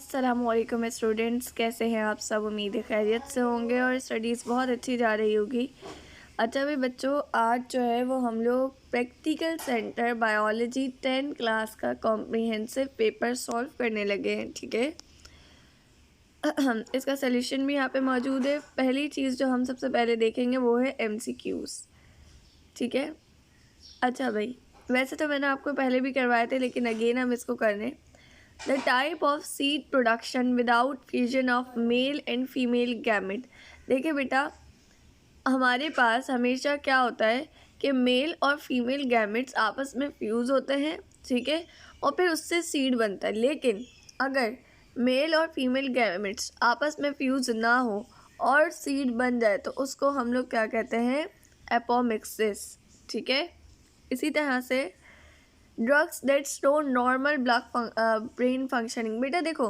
अस्सलामुअलैकुम स्टूडेंट्स, कैसे हैं आप सब। उम्मीद है खैरियत से होंगे और स्टडीज़ बहुत अच्छी जा रही होगी। अच्छा भाई बच्चों, आज जो है वो हम लोग प्रैक्टिकल सेंटर बायोलॉजी 10 क्लास का कॉम्प्रिहेंसिव पेपर सॉल्व करने लगे हैं। ठीक है, इसका सल्यूशन भी यहाँ पे मौजूद है। पहली चीज़ जो हम सबसे पहले देखेंगे वो है MCQs। ठीक है, अच्छा भाई, वैसे तो मैंने आपको पहले भी करवाए थे, लेकिन अगेन हम इसको कर रहे हैं। The type of seed production without fusion of male and female gamete। देखिए बेटा, हमारे पास हमेशा क्या होता है कि मेल और फीमेल गैमेट्स आपस में फ्यूज़ होते हैं, ठीक है, और फिर उससे सीड बनता है। लेकिन अगर मेल और फीमेल गैमेट्स आपस में फ्यूज़ ना हो और सीड बन जाए तो उसको हम लोग क्या कहते हैं, एपोमिक्सिस। ठीक है, इसी तरह से drugs that slow normal brain functioning. बेटा देखो,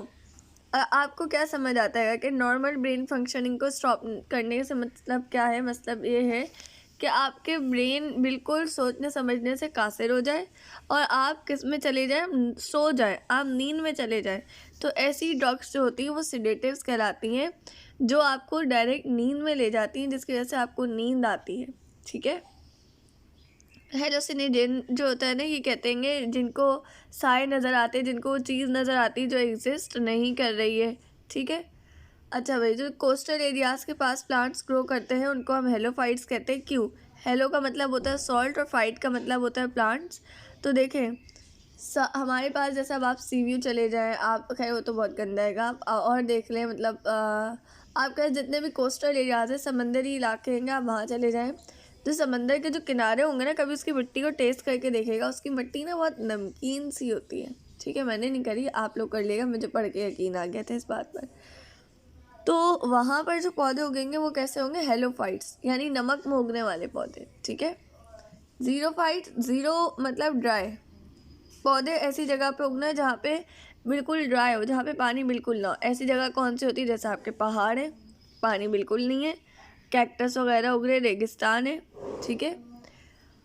आपको क्या समझ आता है कि नॉर्मल ब्रेन फंक्शनिंग को स्टॉप करने से मतलब क्या है। मतलब ये है कि आपके ब्रेन बिल्कुल सोचने समझने से कासिर हो जाए और आप किस में चले जाए, सो जाए, आप नींद में चले जाए। तो ऐसी ड्रग्स जो होती हैं वो सिडेटिव्स कहलाती हैं, जो आपको डायरेक्ट नींद में ले जाती हैं, जिसकी वजह से आपको नींद आती है। ठीक है, हेलोसिनेजन जो होता है ना, ये कहते हैं जिनको साए नज़र आते हैं, जिनको वो चीज़ नज़र आती है जो एग्जिस्ट नहीं कर रही है। ठीक है, अच्छा भाई, जो कोस्टल एरियाज़ के पास प्लांट्स ग्रो करते हैं उनको हम हेलोफाइट्स कहते हैं। क्यों? हेलो का मतलब होता है सॉल्ट और फाइट का मतलब होता है प्लांट्स। तो देखें, हमारे पास जैसा अब आप सी व्यू चले जाएँ, आप खैर वो तो बहुत गंदा है, आप और देख लें, मतलब आपके जितने भी कोस्टल एरियाज़ हैं, समंदरी इलाके हैं, आप वहाँ चले जाएँ, जो समंदर के जो किनारे होंगे ना, कभी उसकी मिट्टी को टेस्ट करके देखिएगा, उसकी मिट्टी ना बहुत नमकीन सी होती है। ठीक है, मैंने नहीं करी, आप लोग कर लिएगा, मुझे पढ़ के यकीन आ गया था इस बात पर। तो वहाँ पर जो पौधे उगेंगे वो कैसे होंगे, हेलोफाइट्स, यानी नमक में उगने वाले पौधे। ठीक है, ज़ीरोफाइट, ज़ीरो मतलब ड्राई पौधे, ऐसी जगह पे उगना है जहाँ पे बिल्कुल ड्राई हो, जहाँ पे पानी बिल्कुल ना हो। ऐसी जगह कौन सी होती है, जैसे आपके पहाड़ है, पानी बिल्कुल नहीं है, कैक्टस वगैरह उग रहे, रेगिस्तान है। ठीक है,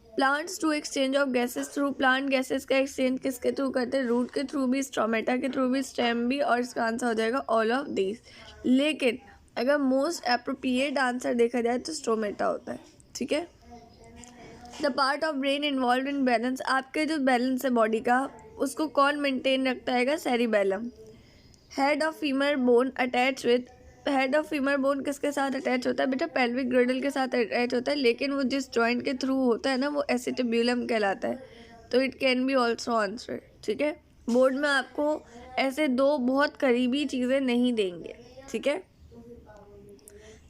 plants to exchange of gases through, plant gases का एक्सचेंज किसके थ्रू करते हैं, रूट के थ्रू भी, स्टोमेटा के थ्रू भी, स्टेम भी, और इसका आंसर हो जाएगा ऑल ऑफ दीज। लेकिन अगर मोस्ट अप्रोप्रिएट आंसर देखा जाए तो स्टोमेटा होता है। ठीक है, the part of brain involve in balance, आपके जो बैलेंस है बॉडी का उसको कौन मेंटेन रखता है, cerebellum. Head of femur bone attach with, head of femur bone किसके साथ अटैच होता है बेटा, पेल्विक ग्रिडल के साथ अटैच होता है, लेकिन वो जिस जॉइंट के थ्रू होता है ना वो एसिटिब्यूलम कहलाता है। तो it can be also answer. ठीक है, बोर्ड में आपको ऐसे दो बहुत करीबी चीज़ें नहीं देंगे। ठीक है,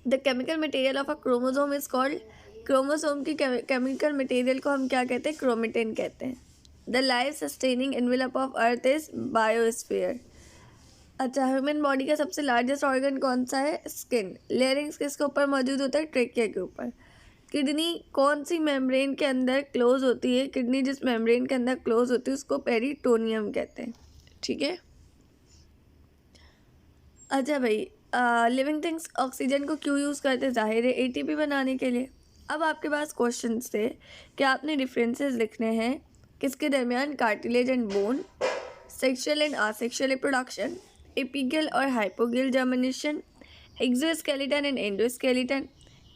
the chemical material of a chromosome is called, chromosome की केमिकल मटेरियल को हम क्या कहते हैं, क्रोमेटिन कहते हैं। The life sustaining envelope of earth is biosphere. अच्छा, ह्यूमन बॉडी का सबसे लार्जेस्ट ऑर्गन कौन सा है, स्किन। लेरिंग्स किसके ऊपर मौजूद होता है, ट्रेकिया के ऊपर। किडनी कौन सी मेम्ब्रेन के अंदर क्लोज होती है, किडनी जिस मेम्ब्रेन के अंदर क्लोज होती है उसको पेरिटोनियम कहते हैं। ठीक है, अच्छा भाई, लिविंग थिंग्स ऑक्सीजन को क्यों यूज़ करते हैं, जाहिर है ATP बनाने के लिए। अब आपके पास क्वेश्चन थे कि आपने डिफरेंसेस लिखने हैं किसके दरमियान, cartilage and bone, sexual and asexual reproduction, epigeal और hypogeal germination, exoskeleton and endoskeleton,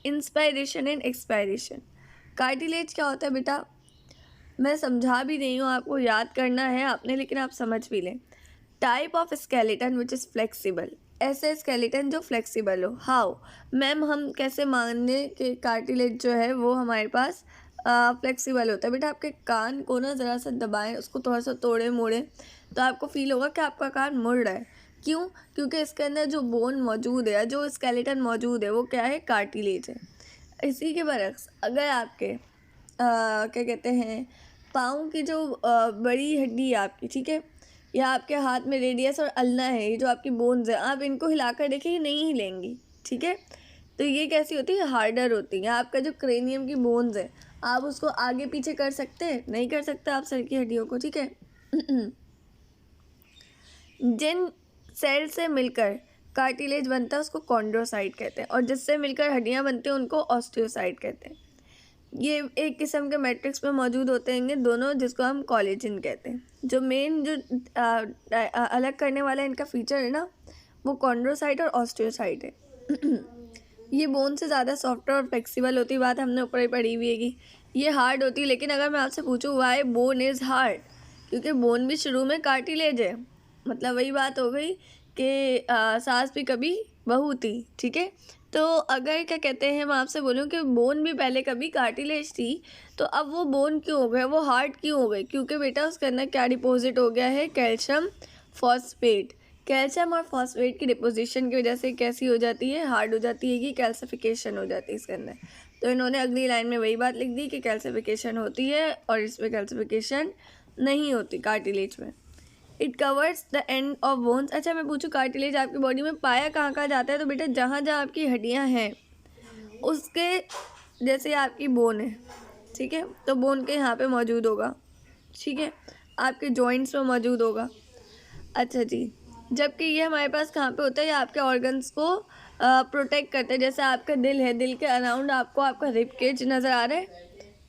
inspiration and expiration. Cartilage क्या होता है बेटा, मैं समझा भी नहीं हूँ, आपको याद करना है आपने, लेकिन आप समझ भी लें। Type of skeleton which is flexible, ऐसे स्केलेटन जो फ्लेक्सिबल हो। हाउ मैम, हम कैसे माने कि कार्टिलेज जो है वो हमारे पास फ्लेक्सिबल होता है। बेटा आपके कान को ना ज़रा सा दबाएं, उसको थोड़ा सा तोड़े मोड़े, तो आपको फील होगा कि आपका कान मुड़ रहा है। क्यों? क्योंकि इसके अंदर जो बोन मौजूद है, जो स्केलेटन मौजूद है, वो क्या है, कार्टिलेज है। इसी के बरक्स अगर आपके क्या कहते हैं, पाँव की जो बड़ी हड्डी है आपकी, ठीक है, या आपके हाथ में रेडियस और अल्ना है, ये जो आपकी बोन्स हैं, आप इनको हिलाकर देखिए, ये नहीं हिलेंगी। ठीक है, तो ये कैसी होती है, हार्डर होती है। आपका जो क्रेनियम की बोन्स है, आप उसको आगे पीछे कर सकते हैं, नहीं कर सकते आप सर की हड्डियों को। ठीक है, जिन सेल से मिलकर कार्टिलेज बनता है उसको कॉन्ड्रोसाइट कहते हैं, और जिससे मिलकर हड्डियाँ बनती हैं उनको ऑस्टियोसाइट कहते हैं। ये एक किस्म के मैट्रिक्स में मौजूद होते हैं दोनों, जिसको हम कोलेजन कहते हैं। जो मेन जो अलग करने वाला इनका फीचर है ना, वो कॉन्ड्रोसाइट और ऑस्टियोसाइट है। ये बोन से ज़्यादा सॉफ्ट और फ्लेक्सिबल होती, बात हमने ऊपर ही पढ़ी हुई है कि ये हार्ड होती है। लेकिन अगर मैं आपसे पूछूँ वाई बोन इज़ हार्ड, क्योंकि बोन भी शुरू में कार्टिलेज है। मतलब वही बात हो गई कि सास भी कभी बहू थी, ठीक है। तो अगर क्या कहते हैं, मैं आपसे बोलूँ कि बोन भी पहले कभी कार्टिलेज थी, तो अब वो बोन क्यों हो गया, वो हार्ड क्यों हो गई? क्योंकि बेटा उसके अंदर क्या डिपॉजिट हो गया है, कैल्शियम फॉस्फेट। कैल्शियम और फॉस्फेट की डिपोजिशन की वजह से कैसी हो जाती है, हार्ड हो जाती है कि कैल्सिफिकेशन हो जाती है इसके अंदर। तो इन्होंने अगली लाइन में वही बात लिख दी कि कैल्सिफिकेशन होती है और इसमें कैल्सिफिकेशन नहीं होती कार्टिलेज में। It covers the end of bones. अच्छा मैं पूछूँ, कार्टिलेज आपकी बॉडी में पाया कहाँ कहाँ जाता है? तो बेटा जहाँ जहाँ आपकी हड्डियाँ हैं उसके, जैसे आपकी बोन है, ठीक है, तो बोन के यहाँ पे मौजूद होगा, ठीक है, आपके जॉइंट्स में मौजूद होगा। अच्छा जी, जबकि ये हमारे पास कहाँ पे होता है, ये आपके ऑर्गन्स को प्रोटेक्ट करते हैं। जैसे आपका दिल है, दिल के अराउंड आपको आपका रिब केज नज़र आ रहा है,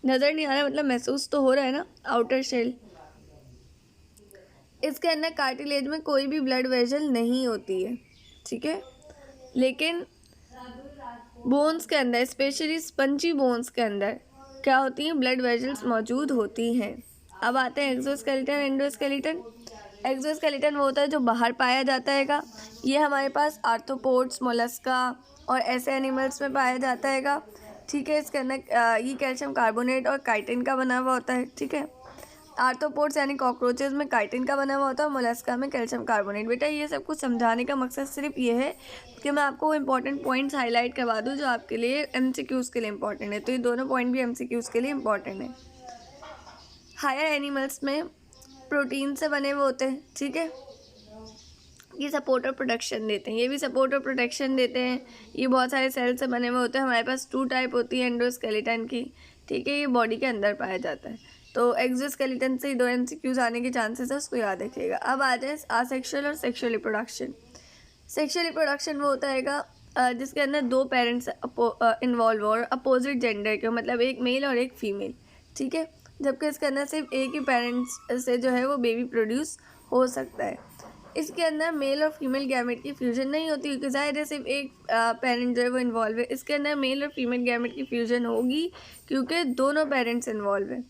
नज़र नहीं आ रहा है मतलब महसूस तो हो रहा है ना, आउटर शेल। इसके अंदर कार्टिलेज में कोई भी ब्लड वेसल नहीं होती है, ठीक है। लेकिन बोन्स के अंदर, स्पेशली स्पंजी बोन्स के अंदर क्या होती हैं, ब्लड वेसल्स मौजूद होती हैं। अब आते हैं एक्सोस्केलेटन, एंडोस्केलेटन। एक्सोस्केलेटन वो होता है जो बाहर पाया जाता है। ये हमारे पास आर्थ्रोपोड्स, मोलस्का और ऐसे एनिमल्स में पाया जाता है, ठीक है। इसके अंदर ये कैल्शियम कार्बोनेट और काइटिन का बना हुआ होता है, ठीक है। आर्थ्रोपोड्स यानी कॉकरोचेस में काइटिन का बना हुआ होता है और मोलस्का में कैल्शियम कार्बोनेट। बेटा ये सब कुछ समझाने का मकसद सिर्फ ये है कि मैं आपको इंपॉर्टेंट पॉइंट्स हाईलाइट करवा दूँ जो आपके लिए एमसीक्यूज़ के लिए इंपॉर्टेंट है। तो ये दोनों पॉइंट भी एमसीक्यूज़ के लिए इंपॉर्टेंट है। हायर एनिमल्स में प्रोटीन से बने हुए होते हैं, ठीक है। ये सपोर्ट और प्रोटेक्शन देते हैं, ये भी सपोर्ट और प्रोटेक्शन देते हैं। ये बहुत सारे सेल से बने हुए होते हैं। हमारे पास 2 टाइप होती है एंडोस्केलेटन की, ठीक है। ये बॉडी के अंदर पाया जाता है। तो एक्सोस्केलेटन से 2 एमसीक्यूज़ आने के चांसेस है, उसको याद रखिएगा। अब आ जाए आसेक्सुअल और सेक्सुअल रिप्रोडक्शन। सेक्सुअल रिप्रोडक्शन वो होता है जिसके अंदर 2 पेरेंट्स इन्वॉल्व हो और अपोजिट जेंडर के, मतलब एक मेल और एक फीमेल, ठीक है। जबकि इसके अंदर सिर्फ एक ही पेरेंट्स से जो है वो बेबी प्रोड्यूस हो सकता है। इसके अंदर मेल और फीमेल गैमेट की फ्यूजन नहीं होती, क्योंकि ज़ाहिर है सिर्फ एक पेरेंट जो है वो इन्वॉल्व है। इसके अंदर मेल और फीमेल गैमेट की फ्यूजन होगी क्योंकि दोनों पेरेंट्स इन्वॉल्व हैं।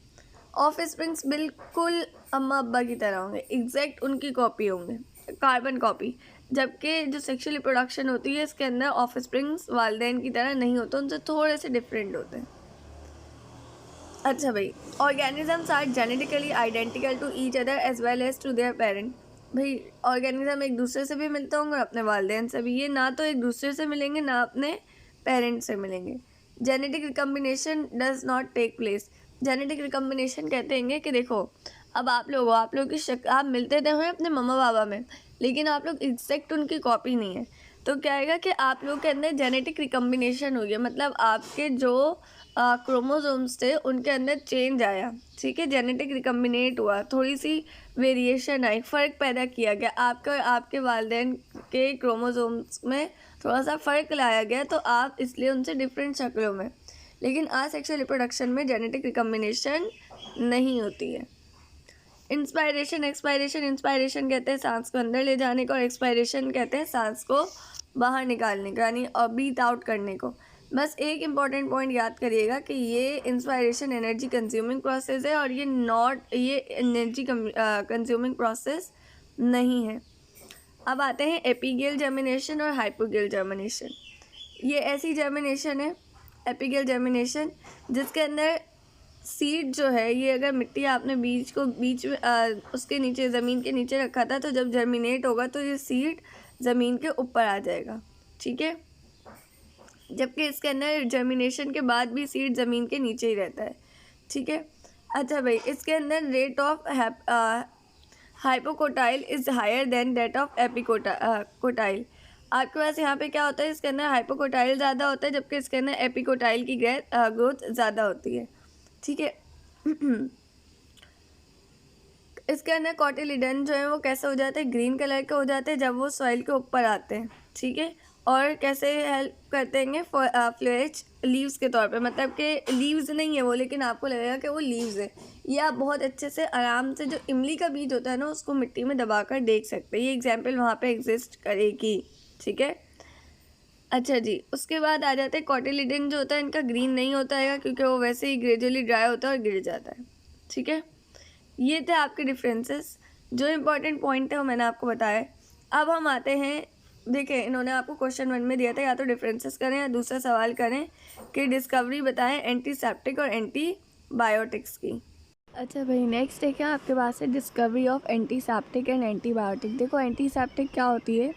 ऑफ स्प्रिंग्स बिल्कुल अम्मा अब्बा की तरह होंगे, एग्जैक्ट उनकी कॉपी होंगे, कार्बन कॉपी। जबकि जो सेक्सुअल रिप्रोडक्शन होती है इसके अंदर ऑफ स्प्रिंग्स वालिदैन की तरह नहीं होते, उनसे थोड़े से डिफरेंट होते हैं। अच्छा भाई, organisms are genetically identical to each other as well as to their parent. भाई ऑर्गेनिज्म एक दूसरे से भी मिलते होंगे और अपने वालिदैन से भी। ये ना तो एक दूसरे से मिलेंगे ना अपने पेरेंट्स से मिलेंगे। Genetic recombination does not take place. Genetic recombination कहते हैं कि देखो, अब आप लोग की शक्ल, आप मिलते तो हैं अपने मम्मा पापा में, लेकिन आप लोग एग्जैक्ट उनकी कॉपी नहीं है। तो क्या आएगा कि आप लोग के अंदर जेनेटिक रिकम्बिनेशन हुई है, मतलब आपके जो क्रोमोसोम्स थे उनके अंदर चेंज आया, ठीक है। जेनेटिक रिकम्बिनेट हुआ, थोड़ी सी वेरिएशन आई, फ़र्क पैदा किया गया आपके वालिदैन के क्रोमोसोम्स में थोड़ा सा फ़र्क लाया गया, तो आप इसलिए उनसे डिफरेंट शक्लों में। लेकिन असेक्सुअल रिप्रोडक्शन में जेनेटिक रिकम्बिनेशन नहीं होती है। Inspiration, expiration. इंस्पायरेशन कहते हैं सांस को अंदर ले जाने को और एक्सपायरेशन कहते हैं सांस को बाहर निकालने को, यानी ब्रीथ आउट करने को। बस एक इम्पॉर्टेंट पॉइंट याद करिएगा कि ये इंस्पायरेशन एनर्जी कंज्यूमिंग प्रोसेस है और ये एनर्जी कंज्यूमिंग प्रोसेस नहीं है। अब आते हैं एपिगेल जर्मिनेशन और हाइपोगेल जर्मिनेशन। ये ऐसी जर्मिनेशन है, एपिगेल जर्मिनेशन, जिसके अंदर सीड जो है, ये अगर मिट्टी आपने बीज में उसके नीचे, ज़मीन के नीचे रखा था, तो जब जर्मिनेट होगा तो ये सीड ज़मीन के ऊपर आ जाएगा, ठीक है। जबकि इसके अंदर जर्मिनेशन के बाद भी सीड ज़मीन के नीचे ही रहता है, ठीक है। अच्छा भाई, इसके अंदर rate of hypocotyl is higher than that of epicotyl. आपके पास यहाँ पे क्या होता है, इसके अंदर हाइपोकोटाइल ज़्यादा होता है, जबकि इसके अंदर एपिकोटाइल की ग्रोथ ज़्यादा होती है, ठीक है। इसके अंदर कॉटिलिडन जो है वो कैसे हो जाते हैं, ग्रीन कलर के हो जाते हैं जब वो सॉइल के ऊपर आते हैं, ठीक है। और कैसे हेल्प करते हैं फ्लोरेज लीव्स के तौर पे, मतलब कि लीव्स नहीं है वो, लेकिन आपको लगेगा कि वो लीव्स है। ये आप बहुत अच्छे से आराम से जो इमली का बीज होता है ना उसको मिट्टी में दबाकर देख सकते हैं। ये एग्जाम्पल वहाँ पे एग्जिस्ट करेगी, ठीक है। अच्छा जी, उसके बाद आ जाते हैं कॉटिलिडन जो होता है, इनका ग्रीन नहीं होता है क्योंकि वो वैसे ही ग्रेजुअली ड्राई होता है और गिर जाता है, ठीक है। ये थे आपके डिफरेंसेस। जो इम्पोर्टेंट पॉइंट है वो मैंने आपको बताया। अब हम आते हैं, देखिए इन्होंने आपको क्वेश्चन 1 में दिया था या तो डिफरेंसेस करें या दूसरा सवाल करें कि डिस्कवरी बताएं एंटीसेप्टिक और एंटीबायोटिक्स की। अच्छा भाई, नेक्स्ट है क्या आपके पास है discovery of antiseptic and antibiotic. देखो एंटीसेप्टिक क्या होती है,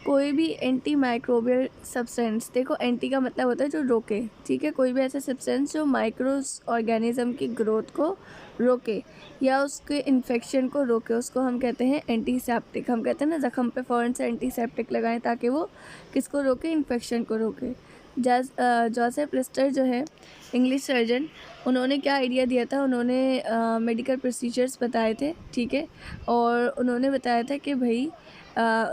कोई भी एंटी माइक्रोबियल सब्सटेंस। देखो एंटी का मतलब होता है जो रोके, ठीक है। कोई भी ऐसा सब्सटेंस जो माइक्रोस ऑर्गेनिज्म की ग्रोथ को रोके या उसके इन्फेक्शन को रोके, उसको हम कहते हैं एंटीसेप्टिक। हम कहते हैं ना ज़ख़म पे फ़ौरन से एंटीसेप्टिक लगाएं ताकि वो किसको रोके, इन्फेक्शन को रोके। जोसेफ लिस्टर जो है इंग्लिश सर्जन, उन्होंने क्या आइडिया दिया था, उन्होंने मेडिकल प्रोसीजर्स बताए थे, ठीक है। और उन्होंने बताया था कि भाई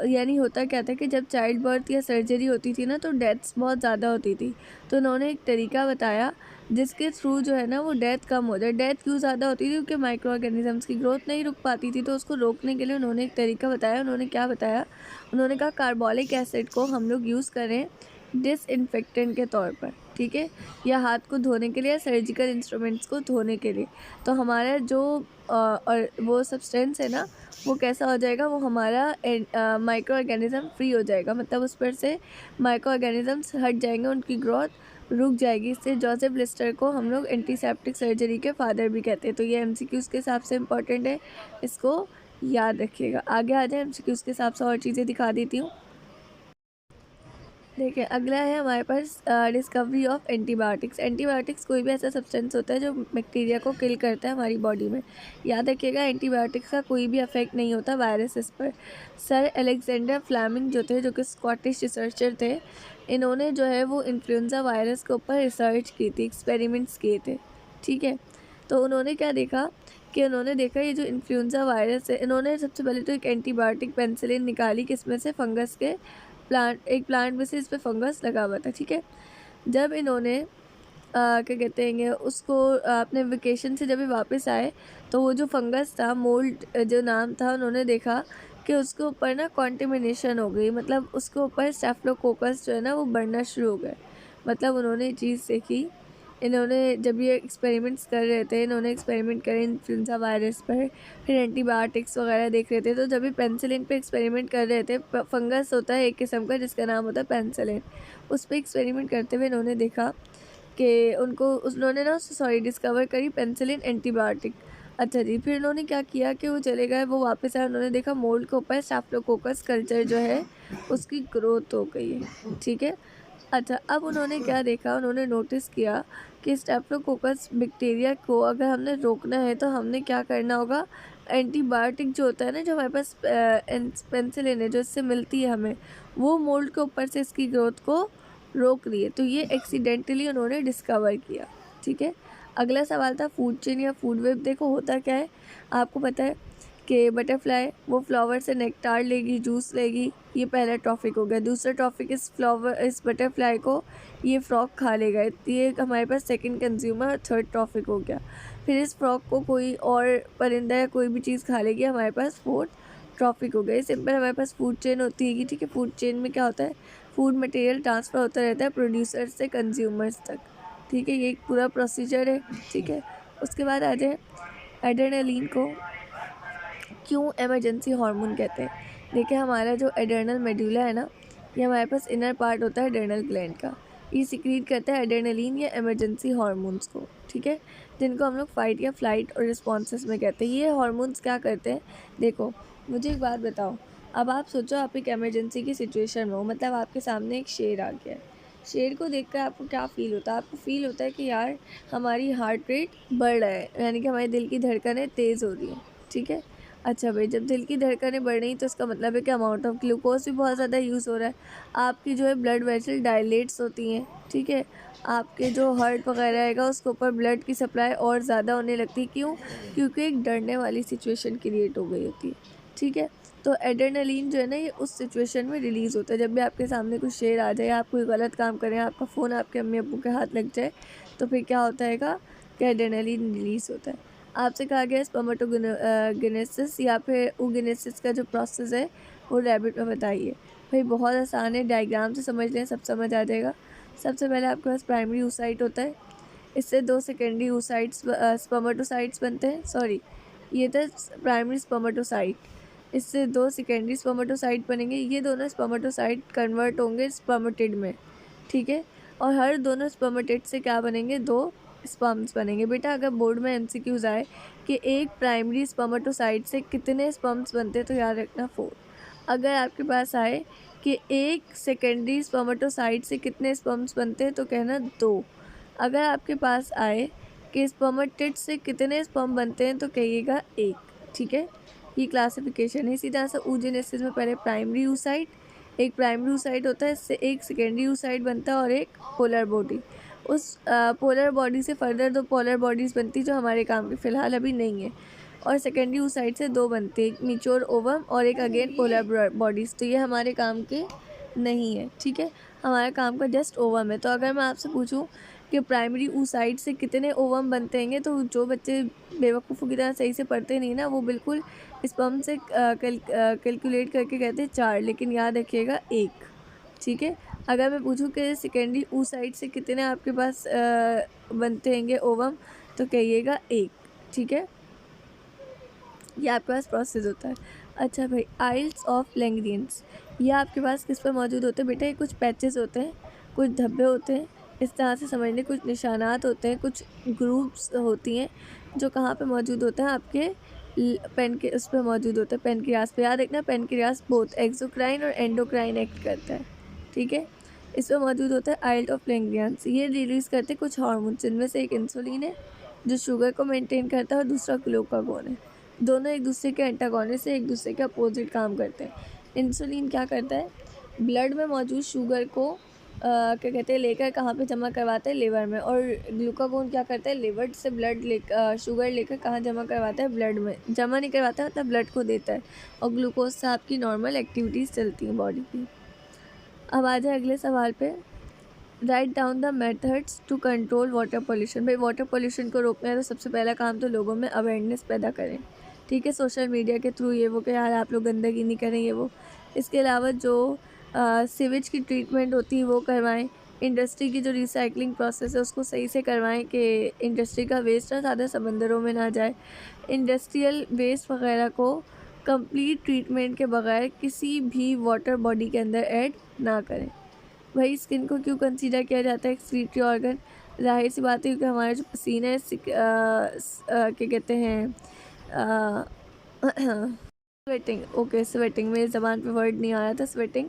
यानी होता क्या था कि जब चाइल्ड बर्थ या सर्जरी होती थी ना तो डेथ्स बहुत ज़्यादा होती थी। तो उन्होंने एक तरीका बताया जिसके थ्रू जो है ना वो डेथ कम हो जाए। डेथ क्यों ज़्यादा होती थी, क्योंकि माइक्रो ऑर्गेनिजम्स की ग्रोथ नहीं रुक पाती थी। तो उसको रोकने के लिए उन्होंने एक तरीका बताया। उन्होंने क्या बताया, उन्होंने कहा कार्बोलिक एसिड को हम लोग यूज़ करें डिसइंफेक्टेंट के तौर पर, ठीक है, या हाथ को धोने के लिए या सर्जिकल इंस्ट्रूमेंट्स को धोने के लिए। तो हमारा जो और वो सब्सटेंस है ना वो कैसा हो जाएगा, वो हमारा माइक्रो ऑर्गेनिज़म फ्री हो जाएगा, मतलब उस पर से माइक्रो ऑर्गेनिजम्स हट जाएंगे, उनकी ग्रोथ रुक जाएगी। इससे जोसेफ लिस्टर को हम लोग एंटीसेप्टिक सर्जरी के फादर भी कहते हैं। तो ये एमसीक्यूज़ के हिसाब से इम्पॉर्टेंट है, इसको याद रखिएगा। आगे आ जाए, एमसीक्यूज़ के हिसाब से और चीज़ें दिखा देती हूँ। देखिए अगला है हमारे पास डिस्कवरी ऑफ एंटीबायोटिक्स। एंटीबायोटिक्स कोई भी ऐसा सब्सटेंस होता है जो बैक्टीरिया को किल करता है हमारी बॉडी में। याद रखिएगा एंटीबायोटिक्स का कोई भी इफेक्ट नहीं होता वायरसेस पर। सर अलेक्जेंडर फ्लेमिंग जो थे, जो कि स्कॉटिश रिसर्चर थे, इन्होंने जो है वो इन्फ्लुएंजा वायरस के ऊपर रिसर्च की थी, एक्सपेरिमेंट्स किए थे, ठीक है। तो उन्होंने क्या देखा कि उन्होंने देखा ये जो इन्फ्लुएंजा वायरस है, इन्होंने सबसे पहले तो एक एंटीबायोटिक पेनिसिलिन निकाली, किसमें से, फंगस के एक प्लांट में से, इस पे फंगस लगा हुआ था, ठीक है। जब इन्होंने क्या कहते हैं उसको अपने वेकेशन से जब ये वापस आए तो वो जो फंगस था, मोल्ड जो नाम था, उन्होंने देखा कि उसके ऊपर ना कॉन्टेमिनेशन हो गई, मतलब उसके ऊपर स्टेफिलोकोकस जो है ना वो बढ़ना शुरू हो गए। मतलब उन्होंने चीज़ देखी, इन्होंने जब ये एक्सपेरिमेंट्स कर रहे थे, इन्होंने एक्सपेरिमेंट करे इन्फ्लुएंजा वायरस पर, फिर एंटीबायोटिक्स वगैरह देख रहे थे। तो जब ये पेनिसिलिन पे एक्सपेरिमेंट कर रहे थे, फंगस होता है एक किस्म का जिसका नाम होता है पेनिसिलिन, उस पर एक्सपेरिमेंट करते हुए इन्होंने देखा कि उन्होंने ना सॉरी डिस्कवर करी पेनिसिलिन एंटीबायोटिक। अच्छा जी, फिर उन्होंने क्या किया कि वो चले गए, वो वापस आए, उन्होंने देखा मोल्ड के ऊपर स्टेफिलोकोकस कल्चर जो है उसकी ग्रोथ हो गई है, ठीक है। अच्छा, अब उन्होंने क्या देखा, उन्होंने नोटिस किया कि स्टेफिलोकोकस बैक्टीरिया को अगर हमने रोकना है तो हमने क्या करना होगा, एंटीबायोटिक जो होता है ना, जो हमारे पास पेनिसिलिन है जो इससे मिलती है हमें, वो मोल्ड के ऊपर से इसकी ग्रोथ को रोक रही है। तो ये एक्सीडेंटली उन्होंने डिस्कवर किया, ठीक है। अगला सवाल था फूड चेन या फूड वेब। देखो होता क्या है, आपको पता है कि बटरफ्लाई वो फ्लावर से नेक्टार लेगी, जूस लेगी, ये पहला टॉपिक हो गया। दूसरा टॉपिक इस बटरफ्लाई को ये फ्रॉक खा लेगा, ये हमारे पास सेकंड कंज्यूमर और थर्ड टॉपिक हो गया। फिर इस फ्रॉक को कोई और परिंदा या कोई भी चीज़ खा लेगी, हमारे पास फोर्थ टॉपिक हो गया। सिंपल हमारे पास फूड चेन होती है, ठीक है। फूड चेन में क्या होता है, फूड मटेरियल ट्रांसफ़र होता रहता है प्रोड्यूसर से कंज्यूमर्स तक, ठीक है। ये एक पूरा प्रोसीजर है, ठीक है। उसके बाद आ जाए एड्रेनलिन को क्यों इमरजेंसी हार्मोन कहते हैं। देखिए हमारा जो एड्रेनल मेडुला है ना, ये हमारे पास इनर पार्ट होता है एड्रेनल ग्लैंड का, ये सिक्रीट करता है एड्रेनलिन या इमरजेंसी हार्मोन्स को, ठीक है, जिनको हम लोग फाइट या फ्लाइट और रिस्पॉन्सेस में कहते हैं। ये हार्मोन्स क्या करते हैं, देखो मुझे एक बात बताओ, अब आप सोचो आप एक इमरजेंसी की सिचुएशन में हो, मतलब आपके सामने एक शेर आ गया है। शेर को देखकर आपको क्या फ़ील होता है, आपको फ़ील होता है कि यार हमारी हार्ट रेट बढ़ रहा है, यानी कि हमारे दिल की धड़कनें तेज़ हो रही हैं, ठीक है। अच्छा भाई, जब दिल की धड़कनें बढ़ रही तो इसका मतलब है कि अमाउंट ऑफ ग्लूकोज भी बहुत ज़्यादा यूज़ हो रहा है। आपकी जो है ब्लड वेसल डायलेट्स होती हैं, ठीक है। आपके जो हार्ट वगैरह आएगा उसके ऊपर ब्लड की सप्लाई और ज़्यादा होने लगती है। क्यों, क्योंकि एक डरने वाली सिचुएशन क्रिएट हो गई होती है, ठीक है। तो एड्रेनलिन जो है ना ये उस सिचुएशन में रिलीज़ होता है, जब भी आपके सामने कुछ शेर आ जाए, आप कोई गलत काम करें, आपका फ़ोन आपके अम्मी अब्बू के हाथ लग जाए, तो फिर क्या होता है कि एड्रेनलिन रिलीज़ होता है। आपसे कहा गया है स्पर्मेटोगेनेसिस या फिर oogenesis का जो प्रोसेस है वो रैबिट में बताइए। भाई बहुत आसान है, डायग्राम से समझ लें, सब समझ आ जाएगा। सबसे पहले आपके पास प्राइमरी oocyte होता है, इससे 2 सेकेंडरी oocytes स्पर्मेटोसाइट्स बनते हैं। सॉरी, ये था प्राइमरी स्पर्मेटोसाइट, इससे 2 सेकेंडरी स्पर्मेटोसाइट बनेंगे। ये दोनों स्पर्मेटोसाइट कन्वर्ट होंगे स्पर्मेटिड में, ठीक है। और हर दोनों स्पर्मेटिड से क्या बनेंगे, 2 स्पर्म्स बनेंगे। बेटा अगर बोर्ड में एमसीक्यूज आए कि एक प्राइमरी स्पर्मेटोसाइट से कितने स्पर्म्स बनते हैं, तो याद रखना 4। अगर आपके पास आए कि एक सेकेंडरी स्पर्मेटोसाइट से कितने स्पर्म्स बनते हैं, तो कहना 2। अगर आपके पास आए कि स्पर्मेटिड से कितने स्पर्म बनते हैं, तो कहिएगा 1, ठीक है। ये क्लासिफिकेशन है। इसी तरह से oogenesis में पहले प्राइमरी oocyte, एक प्राइमरी oocyte होता है, इससे एक सेकेंडरी oocyte बनता है और एक पोलर बॉडी। उस पोलर बॉडी से फर्दर 2 पोलर बॉडीज़ बनती जो हमारे काम की फ़िलहाल अभी नहीं है, और सेकेंडरी oocyte से 2 बनते, एक मैच्योर ओवम और एक अगेन पोलर बॉडीज़। तो ये हमारे काम के नहीं है, ठीक है। हमारे काम का जस्ट ओवम है। तो अगर मैं आपसे पूछूं कि प्राइमरी oocyte से कितने ओवम बनते हैं, तो जो बच्चे बेवकूफ़ों की तरह सही से पढ़ते नहीं ना, वो बिल्कुल स्पर्म से कैलकुलेट करके कहते हैं 4, लेकिन याद रखिएगा 1, ठीक है। अगर मैं पूछूं कि सेकेंडरी oocyte से कितने आपके पास बनते हैंगे ओवम, तो कहिएगा 1, ठीक है। ये आपके पास प्रोसेस होता है। अच्छा भाई, आइल्स ऑफ लैंग्रेंस, ये आपके पास किस पर मौजूद होते हैं बेटा, ये कुछ पैचेस होते हैं, कुछ धब्बे होते हैं, इस तरह से समझ लें, कुछ निशानात होते हैं, कुछ ग्रुप्स होती हैं जो कहाँ पे मौजूद होते हैं, आपके पेन के उस पर मौजूद होता है, पेनक्रियास पे। याद रखना, पेनक्रियास बोथ एक्सोक्राइन और एंडोक्राइन एक्ट करता है, ठीक है। इस पर मौजूद होता है आइल्ट ऑफ लैंग्रेंस। ये रिलीज़ करते हैं कुछ हार्मोन्स, जिनमें से एक इंसुलिन है जो शुगर को मेंटेन करता है, और दूसरा ग्लूकागोन है। दोनों एक दूसरे के एंटागोनिस्ट से, एक दूसरे के अपोजिट काम करते हैं। इंसुलिन क्या करता है, ब्लड में मौजूद शुगर को क्या कहते हैं, लेकर कहाँ पे जमा करवाता है, लिवर में। और ग्लूकागोन क्या करता है, लिवर से ब्लड शुगर लेकर कहाँ जमा करवाता है, ब्लड में। जमा नहीं करवाता, मतलब ब्लड को देता है, और ग्लूकोज से आपकी नॉर्मल एक्टिविटीज़ चलती हैं बॉडी की। अब आ जाए अगले सवाल पे, write down the methods to control water pollution. भाई वाटर पॉल्यूशन को रोकना है तो सबसे पहला काम तो लोगों में अवेयरनेस पैदा करें, ठीक है। सोशल मीडिया के थ्रू ये वो कि यार आप लोग गंदगी नहीं करें, ये वो। इसके अलावा जो सीवेज की ट्रीटमेंट होती है वो करवाएं। इंडस्ट्री की जो रिसाइकलिंग प्रोसेस है उसको सही से करवाएं कि इंडस्ट्री का वेस्ट ना ज़्यादा समंदरों में ना जाए। इंडस्ट्रियल वेस्ट वगैरह को कंप्लीट ट्रीटमेंट के बगैर किसी भी वाटर बॉडी के अंदर ऐड ना करें। वही स्किन को क्यों कंसीडर किया जाता है एक्सक्रीटरी ऑर्गन, जाहिर सी बात है क्योंकि हमारा जो पसीना है क्या कहते हैं स्वेटिंग, ओके स्वेटिंग, मेरी ज़बान पे वर्ड नहीं आ रहा था स्वेटिंग,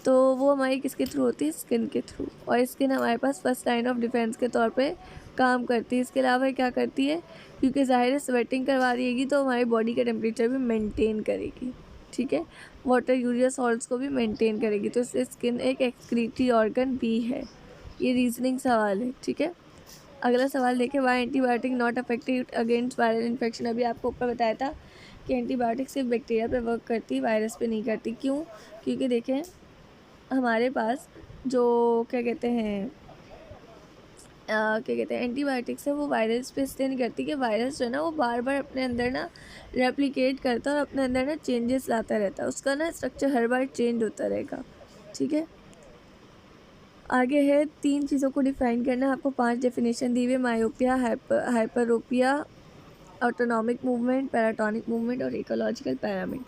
तो वो हमारी किसके थ्रू होती है, स्किन के थ्रू। और स्किन हमारे पास फर्स्ट लाइन ऑफ डिफेंस के तौर पे काम करती है। इसके अलावा क्या करती है, क्योंकि ज़ाहिर है स्वेटिंग करवा रहेगी तो हमारी बॉडी का टेम्परेचर भी मेंटेन करेगी, ठीक है। वाटर यूरिया सॉल्ट्स को भी मेंटेन करेगी, तो इससे स्किन एक एक्सक्रीटरी ऑर्गन भी है। ये रीजनिंग सवाल है, ठीक है। अगला सवाल देखें, why antibiotic not effective against viral infection. अभी आपको ऊपर बताया था कि एंटीबायोटिक सिर्फ बैक्टीरिया पे वर्क करती, वायरस पे नहीं करती। क्यों, क्योंकि देखें हमारे पास जो क्या कहते हैं एंटीबायोटिक्स है वो वायरस पे इसलिए नहीं करती कि वायरस जो है ना वो बार बार अपने अंदर ना रेप्लिकेट करता है और अपने अंदर ना चेंजेस लाता रहता है, उसका ना स्ट्रक्चर हर बार चेंज होता रहेगा, ठीक है। आगे है 3 चीज़ों को डिफाइन करना है, आपको 5 डेफिनेशन दी हुई, myopia, hyperopia, autonomic movement, paratonic movement और इकोलॉजिकल पैरामिड।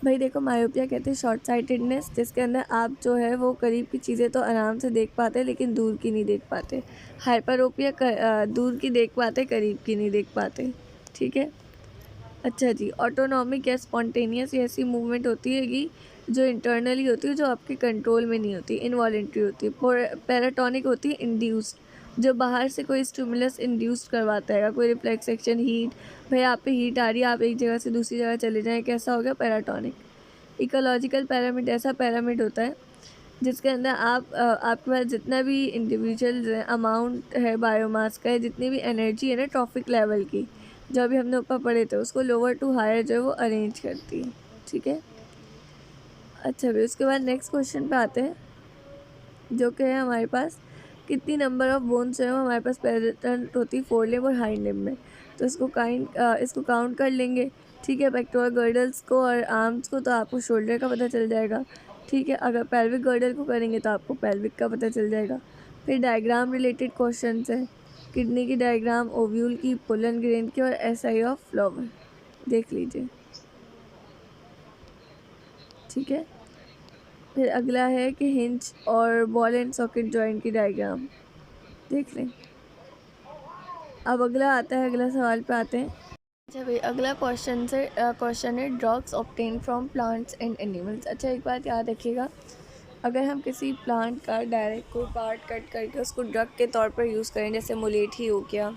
भाई देखो, मायोपिया कहते हैं शॉर्ट साइटेडनेस, जिसके अंदर आप जो है वो करीब की चीज़ें तो आराम से देख पाते लेकिन दूर की नहीं देख पाते। हाइपरोपिया दूर की देख पाते, करीब की नहीं देख पाते, ठीक है। अच्छा जी, ऑटोनॉमिक या स्पॉन्टेनियस ऐसी मूवमेंट होती है कि जो इंटरनली होती है, जो आपके कंट्रोल में नहीं होती, इनवॉलेंट्री होती है। पैराटोनिक होती है इंड्यूस्ड, जो बाहर से कोई स्टिमुलस इंड्यूस्ड करवाता है, कोई रिफ्लेक्स एक्शन, हीट। भाई आप पे हीट आ रही है, आप एक जगह से दूसरी जगह चले जाएँ, कैसा हो गया, पैराटोनिक। इकोलॉजिकल पैरामिड ऐसा पैरामिड होता है जिसके अंदर आपके पास जितना भी इंडिविजुअल अमाउंट है बायोमास का है, जितनी भी एनर्जी है ना ट्रॉफिक लेवल की, जो अभी हमने ऊपर पढ़े थे, उसको लोअर टू हायर जो है वो अरेंज करती है, ठीक है। अच्छा भी उसके बाद नेक्स्ट क्वेश्चन पे आते हैं, जो कि है हमारे पास कितनी नंबर ऑफ बोन्स जो है वो हमारे पास प्रेजेंट होती है फोर लिम्ब और हाइंड लिम्ब में। तो इसको काउंट कर लेंगे। ठीक है, पेक्टोरल गर्डल्स को और आर्म्स को तो आपको शोल्डर का पता चल जाएगा। ठीक है, अगर पेल्विक गर्डल को करेंगे तो आपको पेल्विक का पता चल जाएगा। फिर डायग्राम रिलेटेड क्वेश्चन है, किडनी की डायग्राम, ओव्यूल की, पोलन ग्रेन की और एसआई ऑफ फ्लावर, देख लीजिए। ठीक है, फिर अगला है कि हिंज और बॉल एंड सॉकेट जॉइंट की डायग्राम देख लें। अब अगला आता है, अगला सवाल पे आते हैं। अच्छा भाई, अगला क्वेश्चन है drugs obtain from plants and animals. अच्छा, एक बात याद रखिएगा, अगर हम किसी प्लांट का डायरेक्ट कोई पार्ट कट करके उसको ड्रग के तौर पर यूज़ करें, जैसे मुलेठी हो गया,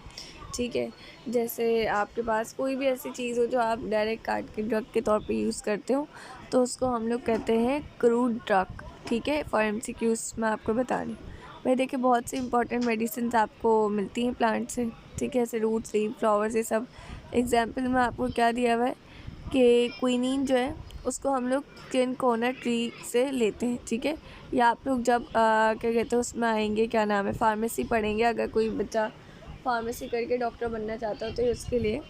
ठीक है, जैसे आपके पास कोई भी ऐसी चीज़ हो जो आप डायरेक्ट काट के ड्रग के तौर पे यूज़ करते हो, तो उसको हम लोग कहते हैं क्रूड ड्रग। ठीक है, फॉर एमसीक्यूज़ मैं आपको बता रही हूँ भाई। देखिए, बहुत सी इंपॉर्टेंट मेडिसिन आपको मिलती हैं प्लांट से। ठीक है, ऐसे रूट्स, लीव, फ्लावर्स, ये सब। एग्जाम्पल में आपको क्या दिया हुआ है कि क्विनीन जो है उसको हम लोग चिनकोना ट्री से लेते हैं। ठीक है, या आप लोग जब क्या कहते हैं उसमें आएंगे, क्या नाम है, फार्मेसी पढ़ेंगे, अगर कोई बच्चा फार्मेसी करके डॉक्टर बनना चाहता हो तो उसके लिए,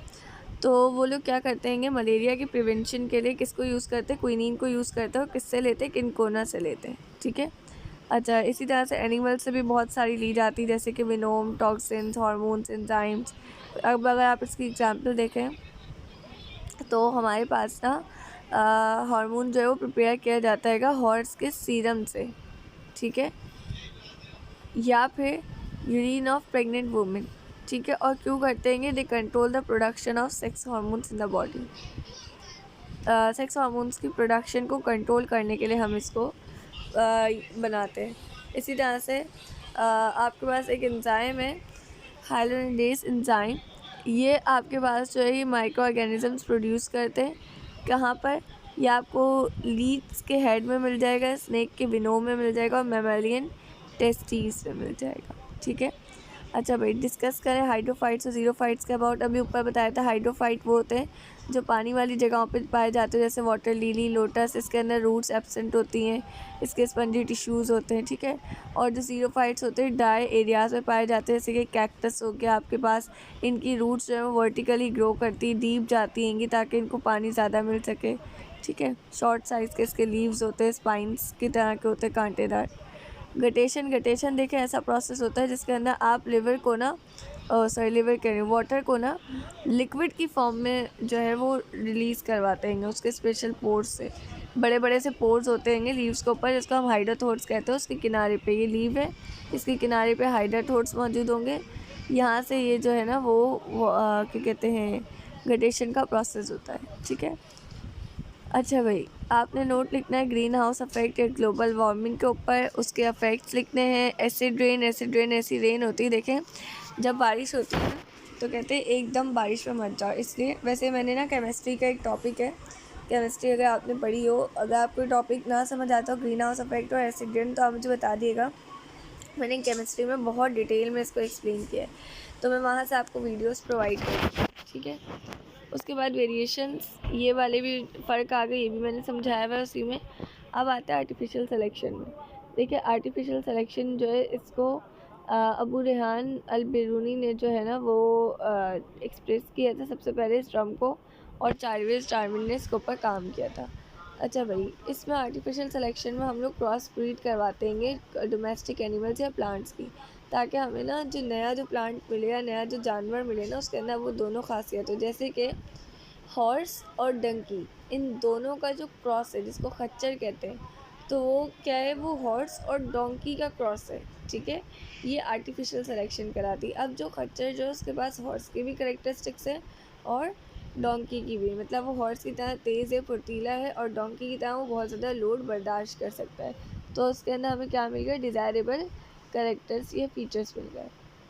तो वो लोग क्या करते हैं, मलेरिया की प्रिवेंशन के लिए किसको यूज़ करते हैं, क्विनीन को यूज़ करते हैं। और किससे लेते हैं, किनकोना से लेते हैं। ठीक है, अच्छा, इसी तरह से एनिमल से भी बहुत सारी ली जाती है, जैसे कि विनोम, टॉक्सिन्स, हार्मोन्स, एंजाइम्स। अब अगर आप इसकी एग्जांपल देखें तो हमारे पास ना हार्मोन जो है वो प्रिपेयर किया जाता है हॉर्स के सीरम से। ठीक है, या फिर यूरिन ऑफ प्रेग्नेंट वुमेन। ठीक है, और क्यों करते हैं, they control the production of sex hormones in the body. Sex hormones की प्रोडक्शन को कंट्रोल करने के लिए हम इसको बनाते हैं। इसी तरह से आपके पास एक एंजाइम है, हाइलोनेडेज एंजाइम। ये आपके पास जो है ये माइक्रो ऑर्गेनिजम्स प्रोड्यूस करते हैं। कहाँ पर, ये आपको लीड्स के हेड में मिल जाएगा, स्नेक के विनोम में मिल जाएगा और मैमेलियन टेस्टीज में मिल जाएगा। ठीक है, अच्छा भाई, डिस्कस करें हाइड्रोफाइट्स और ज़ीरोफाइट्स के अबाउट। अभी ऊपर बताया था हाइड्रोफाइट वो होते हैं जो पानी वाली जगहों पे पाए जाते हैं, जैसे वाटर लिली, लोटस। इसके अंदर रूट्स एब्सेंट होती हैं, इसके स्पंजी टिश्यूज़ होते हैं। ठीक है, और जो ज़ीरोफाइट्स होते हैं ड्राई एरियाज़ में पाए जाते हैं, जैसे कि कैक्टस हो गया आपके पास। इनकी रूट्स जो है वो वर्टिकली ग्रो करती है, डीप जाती हैं ताकि इनको पानी ज़्यादा मिल सके। ठीक है, शॉर्ट साइज़ के इसके लीव्स होते हैं, स्पाइंस की तरह के होते हैं, कांटेदार। गटेशन देखें, ऐसा प्रोसेस होता है जिसके अंदर आप लिवर को ना लिवर कह रही हूँ, वाटर को ना लिक्विड की फॉर्म में जो है वो रिलीज़ करवाते हैं उसके स्पेशल पोर्स से। बड़े बड़े से पोर्स होते हैं लीव्स के ऊपर, जिसको हम हाइड्रोथोर्स कहते हैं। उसके किनारे पे ये लीव है, इसके किनारे पे हाइड्रोथोर्स मौजूद होंगे। यहाँ से ये जो है ना वो क्या कहते हैं, गटेशन का प्रोसेस होता है। ठीक है, अच्छा भाई, आपने नोट लिखना है ग्रीन हाउस इफेक्ट या ग्लोबल वार्मिंग के ऊपर, उसके इफेक्ट्स लिखने हैं। एसिड रेन ऐसी रेन होती है। देखें, जब बारिश होती है तो कहते हैं एकदम बारिश में मत जाओ। इसलिए वैसे मैंने ना केमिस्ट्री का एक टॉपिक है, केमिस्ट्री अगर आपने पढ़ी हो, अगर आपको टॉपिक ना समझ आता हो ग्रीन हाउस इफेक्ट और एसिड रेन, तो आप मुझे बता दिएगा। मैंने केमिस्ट्री में बहुत डिटेल में इसको एक्सप्लेन किया है, तो मैं वहाँ से आपको वीडियोस प्रोवाइड करूँगी। ठीक है, उसके बाद वेरिएशंस, ये वाले भी फ़र्क आ गए, ये भी मैंने समझाया हुआ है उसी में। अब आता है आर्टिफिशियल सिलेक्शन में। देखिए, आर्टिफिशियल सिलेक्शन जो है इसको अबू रेहान अल बिरूनी ने जो है ना वो एक्सप्रेस किया था सबसे पहले स्ट्रम को, और चार्ल्स डार्विन ने इसके ऊपर काम किया था। अच्छा भाई, इसमें आर्टिफिशियल सिलेक्शन में हम लोग क्रॉस ब्रीड करवाते हैं डोमेस्टिक एनिमल्स या प्लांट्स की, ताकि हमें ना जो नया जो प्लांट मिले या नया जो जानवर मिले ना, उसके अंदर वो दोनों खासियत हो। जैसे कि हॉर्स और डंकी, इन दोनों का जो क्रॉस है, जिसको खच्चर कहते हैं, तो वो क्या है, वो हॉर्स और डोंकी का क्रॉस है। ठीक है, ये आर्टिफिशियल सिलेक्शन कराती है। अब जो खच्चर जो है उसके पास हॉर्स की भी करेक्टरिस्टिक्स है और डोंकी की भी, मतलब वो हॉर्स की तरह तेज़ है, फुर्तीला है, और डोंकी की तरह वो बहुत ज़्यादा लोड बर्दाश्त कर सकता है। तो उसके अंदर हमें क्या मिल गया, डिज़ायरेबल करेक्टर्स या फीचर्स मिल गए।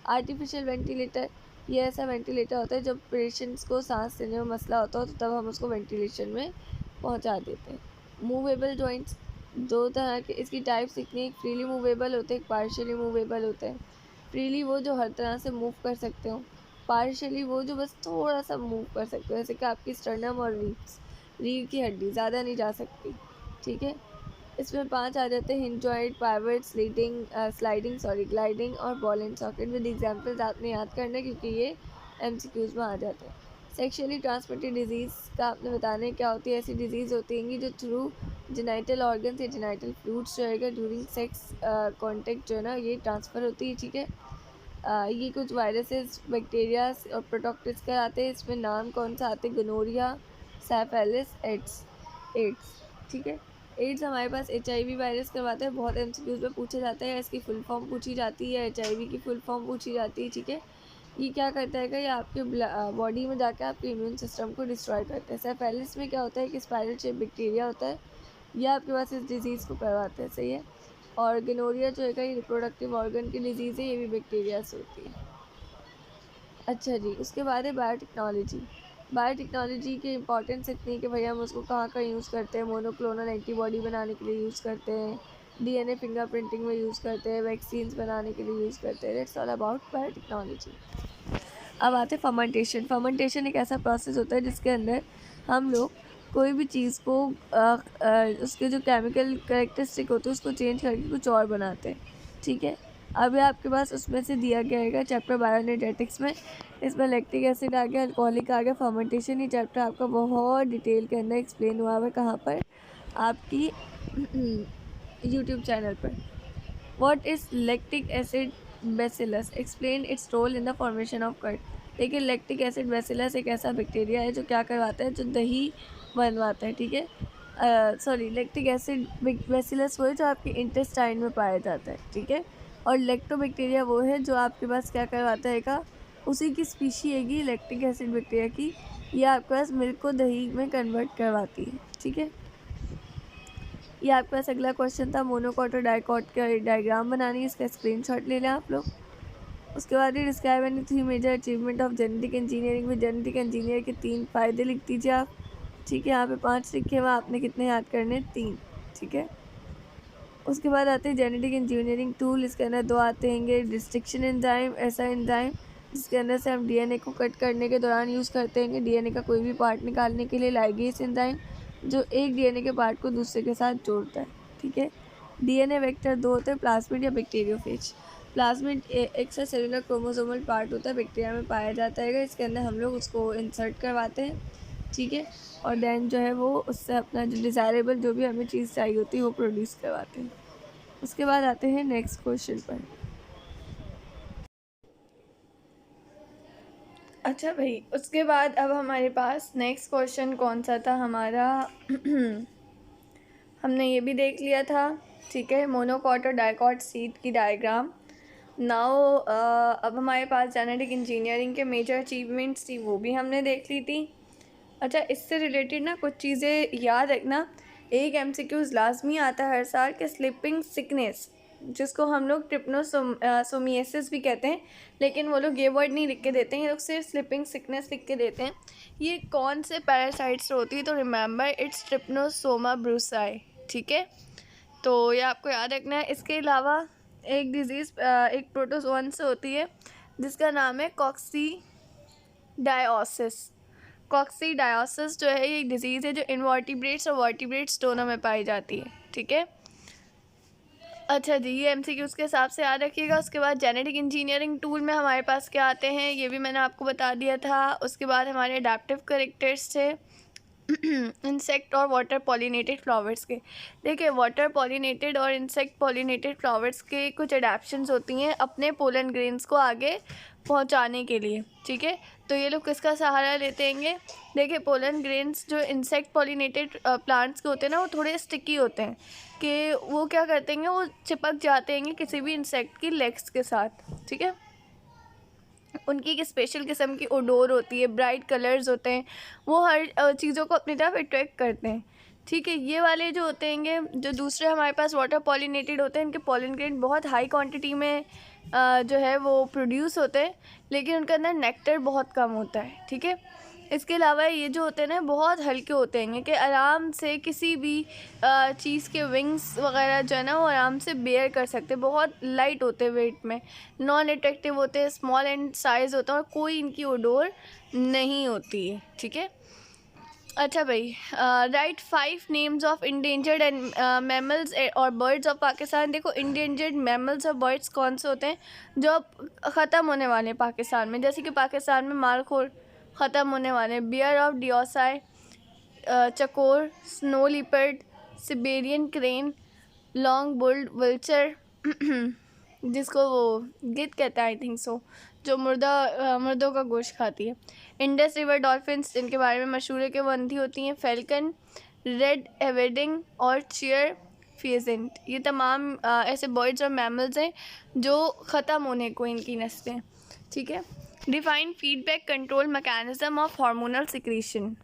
आर्टिफिशियल वेंटिलेटर, ये ऐसा वेंटिलेटर होता है जब पेशेंट्स को सांस लेने में मसला होता हो तो तब हम उसको वेंटिलेशन में पहुंचा देते हैं। मूवेबल जॉइंट्स, दो तरह के इसकी टाइप्स लिखनी है, एक फ्रीली मूवेबल होते हैं, एक पार्शियली मूवेबल होते हैं। फ्रीली वो जो हर तरह से मूव कर सकते हो, पार्शियली वो जो बस थोड़ा सा मूव कर सकते हो, जैसे कि आपकी स्टर्नम और रीढ़ की हड्डी ज़्यादा नहीं जा सकती। ठीक है, इसमें 5 आ जाते हैं, हिंजॉइड, पाइवट, ग्लाइडिंग और ball and socket. With examples आपने याद करना है क्योंकि ये MCQs में आ जाते हैं। सेक्शुअली ट्रांसमिटेड डिजीज़ का आपने बताना है क्या होती है। ऐसी डिजीज़ होती हैं जो थ्रू जेनाइटल ऑर्गन या जेनाइटल फ्लूइड्स जो है ड्यूरिंग सेक्स कॉन्टेक्ट जो है ना ये ट्रांसफ़र होती है, ठीक है। ये कुछ वायरसेस, बैक्टीरिया और प्रोटोक्टिस कराते हैं। इसमें नाम कौन सा आते हैं? गोनोरिया, सिफिलिस, एड्स, ठीक है। एड्स हमारे पास HIV वायरस करवाता है, बहुत MCQs में पूछा जाता है। इसकी फुल फॉर्म पूछी जाती है, HIV की फुल फॉर्म पूछी जाती है, ठीक है। ये क्या करता है ये आपके बॉडी में जाकर आपके इम्यून सिस्टम को डिस्ट्रॉय करता है। सिफिलिस में क्या होता है कि स्पाइरल शेप बैक्टीरिया होता है, यह आपके पास इस डिज़ीज़ को करवाता है, सही है। और गोनोरिया जो है ये रिप्रोडक्टिव ऑर्गन की डिजीज़ है, ये भी बैक्टीरिया से होती है। अच्छा जी, उसके बाद है बायोटेक्नोलॉजी। बायोटेक्नोलॉजी की इंपॉर्टेंस इतनी कि भैया हम उसको कहाँ कहाँ यूज़ करते हैं। मोनोक्लोनल एंटीबॉडी बनाने के लिए यूज़ करते हैं, DNA फिंगरप्रिंटिंग में यूज़ करते हैं, वैक्सीन्स बनाने के लिए यूज़ करते हैं। That's all about biotechnology. अब आते हैं फर्मेंटेशन। फर्मेंटेशन एक ऐसा प्रोसेस होता है जिसके अंदर हम लोग कोई भी चीज़ को उसके जो केमिकल करेक्टरिस्टिक होते हैं उसको चेंज करके कुछ और बनाते हैं, ठीक है। अभी आपके पास उसमें से दिया गया है चैप्टर बायोएनर्जेटिक्स में। इसमें लैक्टिक एसिड आ गया, अल्कोहलिक आ गया, फर्मेंटेशन। ये चैप्टर आपका बहुत डिटेल के अंदर एक्सप्लेन हुआ है। कहाँ पर? आपकी यूट्यूब चैनल पर। What is lactic acid bacillus, explain its role in the formation of curd. देखिए लैक्टिक एसिड बैसिलस एक ऐसा बैक्टीरिया है जो क्या करवाता है, जो दही बनवाता है, ठीक है। सॉरी, लैक्टिक एसिड बैसिलस वो है जो आपके इंटेस्टाइन में पाया जाता है, ठीक है। और लैक्टोबैक्टीरिया वो है जो आपके पास क्या करवाता है उसी की स्पीशी है लैक्टिक एसिड बैक्टीरिया की। ये आपके पास मिल्क को दही में कन्वर्ट करवाती है, ठीक है। ये आपके पास अगला क्वेश्चन था, मोनोकॉट और डाइकॉट का डायग्राम बनानी है, इसका स्क्रीनशॉट ले लें आप लोग। उसके बाद ही describe any 3 major achievement of genetic engineering. में जेनेटिक इंजीनियर के 3 फ़ायदे लिख दीजिए आप, ठीक है। यहाँ पे 5 लिखे हुए, आपने कितने याद करने? 3, ठीक है। उसके बाद आते हैं जेनेटिक इंजीनियरिंग टूल। इसके अंदर 2 आते हैं, डिस्ट्रिक्शन एंजाइम, ऐसा एंजाइम जिसके अंदर से हम DNA को कट करने के दौरान यूज़ करते हैं DNA का कोई भी पार्ट निकालने के लिए। लाइगेस एंजाइम जो एक DNA के पार्ट को दूसरे के साथ जोड़ता है, ठीक है। DNA वेक्टर 2 होते हैं, प्लाज्मिड या bacteriophage. Plasmid extra cellular chromosomal part होता है, बैक्टीरिया में पाया जाता है। इसके अंदर हम लोग उसको इंसर्ट करवाते हैं, ठीक है। और देन जो है वो उससे अपना जो डिज़ायरेबल जो भी हमें चीज़ चाहिए होती है वो प्रोड्यूस करवाते हैं। उसके बाद आते हैं नेक्स्ट क्वेश्चन पर। अच्छा भाई, उसके बाद अब हमारे पास नेक्स्ट क्वेश्चन कौन सा था हमारा? हमने ये भी देख लिया था, ठीक है, मोनोकॉट और डाइकॉट सीड की डायग्राम। नाउ अब हमारे पास जेनेटिक इंजीनियरिंग के मेजर अचीवमेंट्स थी, वो भी हमने देख ली थी। अच्छा, इससे रिलेटेड ना कुछ चीज़ें याद रखना। एक MCQs लाजमी आता है हर साल कि स्लीपिंग सिकनेस, जिसको हम लोग ट्रिपनोसोमियासिस भी कहते हैं, लेकिन वो लोग ये वर्ड नहीं लिख के देते हैं, ये लोग सिर्फ स्लीपिंग सिकनेस लिख के देते हैं। ये कौन से पैरासाइट से होती है? तो रिमेंबर इट्स ट्रिपनोसोमा ब्रूसाई, ठीक है। तो ये आपको याद रखना है। इसके अलावा एक डिज़ीज़ एक प्रोटोजोन से होती है जिसका नाम है कॉक्सीडायोसिस। कॉक्सीडायोसिस जो है ये एक डिज़ीज़ है जो इनवर्टिब्रेट्स और वर्टिब्रेट्स दोनों में पाई जाती है, ठीक है। अच्छा जी, ये MCQs के हिसाब से याद रखिएगा। उसके बाद जेनेटिक इंजीनियरिंग टूल में हमारे पास क्या आते हैं ये भी मैंने आपको बता दिया था। उसके बाद हमारे अडैप्टिव करेक्टर्स थे इंसेक्ट और वाटर पॉलिनेटेड फ्लावर्स के। देखिए, वाटर पॉलिनेटेड और इंसेक्ट पॉलिनेटेड फ्लावर्स के कुछ अडैप्शंस होती हैं अपने पोलन ग्रेन्स को आगे पहुंचाने के लिए, ठीक है। तो ये लोग किसका सहारा लेते हैं? देखिए, पोलन ग्रेन्स जो इंसेक्ट पॉलिनेटेड प्लांट्स के होते हैं ना, वो थोड़े स्टिकी होते हैं कि वो क्या करते हैं, वो चिपक जाते हैं किसी भी इंसेक्ट की लेग्स के साथ, ठीक है। उनकी एक स्पेशल किस्म की ओडोर होती है, ब्राइट कलर्स होते हैं, वो हर चीज़ों को अपनी तरफ अट्रैक्ट करते हैं, ठीक है। ये वाले जो होते हैं, जो दूसरे हमारे पास वाटर पॉलिनेटेड होते हैं, इनके पॉलन ग्रेन बहुत हाई क्वांटिटी में जो है वो प्रोड्यूस होते हैं, लेकिन उनके अंदर नेक्टर बहुत कम होता है, ठीक है। इसके अलावा ये जो होते हैं ना बहुत हल्के होते हैं कि आराम से किसी भी चीज़ के विंग्स वगैरह जो है ना वो आराम से बेयर कर सकते हैं, बहुत लाइट होते हैं वेट में, नॉन अट्रैक्टिव होते हैं, स्मॉल एंड साइज़ होता है और कोई इनकी ओडोर नहीं होती है, ठीक है। अच्छा भाई, right 5 names of endangered and mammals और बर्ड्स ऑफ पाकिस्तान। देखो इंडेंजर्ड मैमल्स और बर्ड्स कौन से होते हैं जो अब ख़त्म होने वाले हैं पाकिस्तान में, जैसे कि पाकिस्तान में मारखोर ख़त्म होने वाले हैं, बियर ऑफ डियोसाई, चकोर, snow leopard, Siberian crane, long billed vulture जिसको वो गिद्ध कहता है आई थिंक सो, जो मुर्दों का गोश्त खाती है, इंडस रिवर डॉल्फिन्स जिनके बारे में मशहूर है कि वो अंधी होती हैं, फैल्कन, रेड एवेडिंग और चीयर फिजेंट, ये तमाम ऐसे बर्ड्स और मैमल्स हैं जो ख़त्म होने को इनकी नस्लें। ठीक है, define feedback control mechanism of hormonal secretion.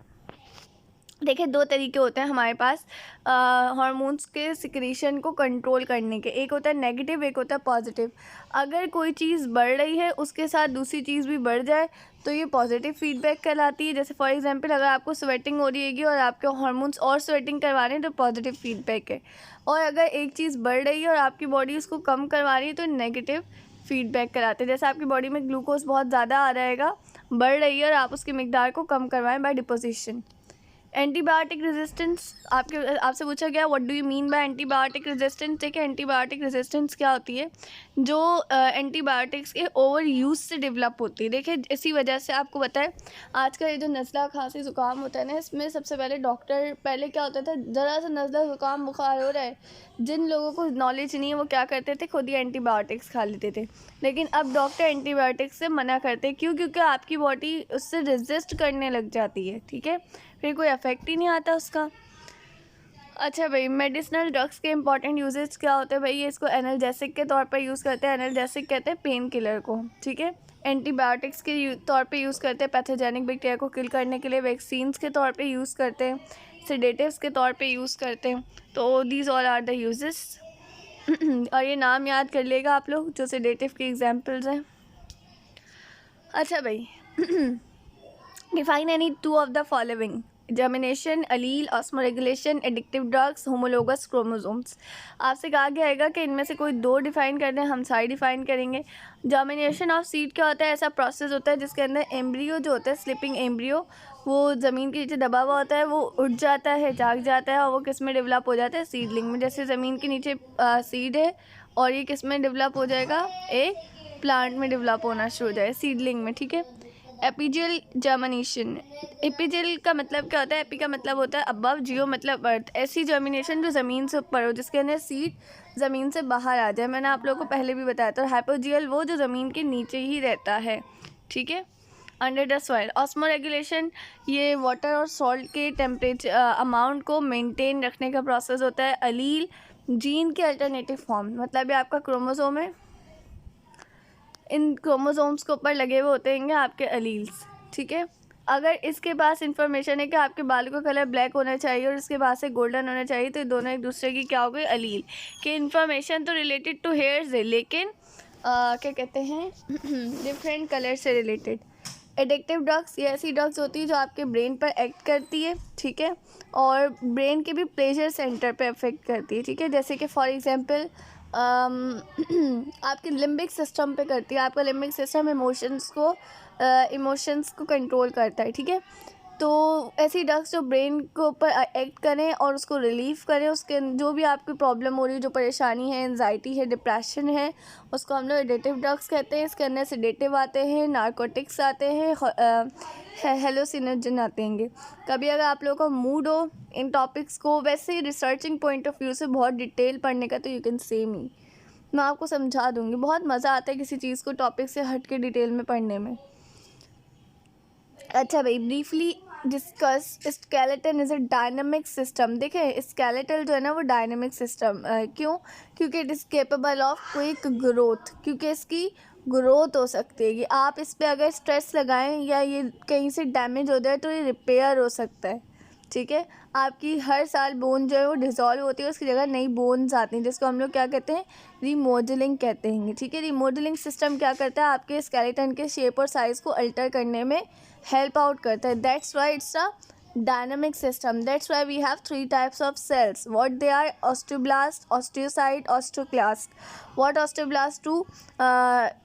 देखिए 2 तरीके होते हैं हमारे पास हार्मोन्स के सिक्रीशन को कंट्रोल करने के, एक होता है नेगेटिव, एक होता है पॉजिटिव। अगर कोई चीज़ बढ़ रही है उसके साथ दूसरी चीज़ भी बढ़ जाए तो ये पॉजिटिव फीडबैक कहलाती है। जैसे फॉर एग्जांपल अगर आपको स्वेटिंग हो रही है और आपके हार्मोन्स और स्वेटिंग करवा रहे हैं तो पॉजिटिव फीडबैक है, और अगर एक चीज़ बढ़ रही है और आपकी बॉडी उसको कम करवा रही है तो नेगेटिव फीडबैक कराते हैं। जैसे आपकी बॉडी में ग्लूकोज बहुत ज़्यादा आ रहेगा, बढ़ रही है, और आप उसकी मिकदार को कम करवाएं बाय डिपोजिशन। एंटीबायोटिक रेजिस्टेंस, आपसे पूछा गया what do you mean by antibiotic resistance. देखिए एंटीबायोटिक रेजिस्टेंस क्या होती है, जो एंटीबायोटिक्स के ओवर यूज़ से डेवलप होती है। देखिए इसी वजह से आपको पता है आजकल ये जो नज़ला खांसी ज़ुकाम होता है ना, इसमें सबसे पहले डॉक्टर, पहले क्या होता था ज़रा सा नज़ला ज़ुकाम बुखार हो रहा है, जिन लोगों को नॉलेज नहीं है वो क्या करते थे, खुद ही एंटीबायोटिक्स खा लेते थे। लेकिन अब डॉक्टर एंटीबायोटिक्स से मना करते हैं, क्यों? क्योंकि आपकी बॉडी उससे रेजिस्ट करने लग जाती है। ठीक है, फिर कोई इफेक्ट ही नहीं आता उसका। अच्छा भाई, मेडिसिनल ड्रग्स के इंपॉर्टेंट यूजेस क्या होते हैं भाई, ये इसको एनाल्जेसिक के तौर पर यूज़ करते हैं, एनाल्जेसिक कहते हैं पेन किलर को। ठीक है, एंटीबायोटिक्स के तौर पे यूज़ करते हैं पैथोजेनिक बैक्टीरिया को किल करने के लिए, वैक्सीन्स के तौर पे यूज़ करते हैं, सेडेटिव्स के तौर पे यूज़ करते हैं। तो these all are the uses और ये नाम याद कर लेगा आप लोग जो सेडेटिव के एग्जाम्पल्स हैं। अच्छा भाई define any 2 of the following, germination, allele, osmoregulation, addictive drugs, homologous chromosomes. आपसे कहा गया है कि इनमें से कोई 2 डिफाइन कर दें, हम सारे डिफाइन करेंगे। जर्मिनेशन ऑफ सीड क्या होता है, ऐसा प्रोसेस होता है जिसके अंदर एम्ब्रियो जो होता है, स्लीपिंग एम्ब्रियो, वो ज़मीन के नीचे दबा हुआ होता है, वो उठ जाता है, जाग जाता है, और वो किस में डेवलप हो जाता है, सीडलिंग में। जैसे ज़मीन के नीचे सीड है और ये किस में डेवलप हो जाएगा, एक प्लांट में डेवलप होना शुरू हो जाएगा, सीडलिंग में। ठीक है, एपिजियल जर्मिनेशन, एपिजियल का मतलब क्या होता है, एपी का मतलब होता है अबव, जियो मतलब अर्थ, ऐसी जर्मिनेशन जो ज़मीन से ऊपर हो, जिसके अंदर सीड ज़मीन से बाहर आ जाए। मैंने आप लोगों को पहले भी बताया था। हाइपोजियल वो जो ज़मीन के नीचे ही रहता है। ठीक है, अंडर द सॉइल। ऑस्मोरेगुलेशन ये वाटर और सॉल्ट के टेम्परेचर अमाउंट को मेंटेन रखने का प्रोसेस होता है। अलील जीन के अल्टरनेटिव फॉर्म, मतलब ये आपका क्रोमोसोम है, इन क्रोमोसोम्स के ऊपर लगे हुए होते हैं आपके अलील्स। ठीक है, अगर इसके पास इंफॉर्मेशन है कि आपके बाल का कलर ब्लैक होना चाहिए और इसके पास से गोल्डन होना चाहिए, तो ये दोनों एक दूसरे की क्या हो गई, अलील कि इन्फॉर्मेशन तो रिलेटेड टू हेयर्स है, लेकिन क्या कहते हैं डिफरेंट कलर से रिलेटेड। एडिक्टिव ड्रग्स ये ऐसी ड्रग्स होती है जो आपके ब्रेन पर एक्ट करती है। ठीक है, और ब्रेन के भी प्लेजर सेंटर पे अफेक्ट करती है। ठीक है, जैसे कि फॉर एग्जांपल आपके लिम्बिक सिस्टम पे करती है। आपका लिम्बिक सिस्टम इमोशंस को कंट्रोल करता है। ठीक है, तो ऐसी ड्रग्स जो ब्रेन के ऊपर एक्ट करें और उसको रिलीफ करें, उसके जो भी आपकी प्रॉब्लम हो रही है, जो परेशानी है, एंजाइटी है, डिप्रेशन है, उसको हम लोग एडिक्टिव ड्रग्स कहते हैं। इसके अंदर सेडेटिव आते हैं, नारकोटिक्स आते हैं, हेलोसिनोजन आते हैं। कभी अगर आप लोगों का मूड हो इन टॉपिक्स को, वैसे ही रिसर्चिंग पॉइंट ऑफ व्यू से बहुत डिटेल पढ़ने का, तो यू कैन से मी, मैं आपको समझा दूँगी। बहुत मज़ा आता है किसी चीज़ को टॉपिक से हट के डिटेल में पढ़ने में। अच्छा भाई, briefly discuss skeleton is a dynamic system. देखें स्केलेटल जो है ना वो डायनामिक सिस्टम क्यों? क्योंकि it is capable of quick growth, क्योंकि इसकी ग्रोथ हो सकती है कि आप इस पर अगर स्ट्रेस लगाएं या ये कहीं से डैमेज हो जाए तो ये रिपेयर हो सकता है। ठीक है, आपकी हर साल बोन जो है वो डिज़ोल्व होती है, उसकी जगह नई बोन्स आती हैं, जिसको हम लोग क्या कहते हैं, रीमॉडलिंग कहते हैं। ठीक है, रीमॉडलिंग सिस्टम क्या करता है, आपके स्केलेटन के शेप और साइज़ को अल्टर करने में हेल्प आउट करता है। That's why it's a dynamic system. That's why we have 3 types of cells. What they are: osteoblast, osteocyte, osteoclast. What osteoblast do?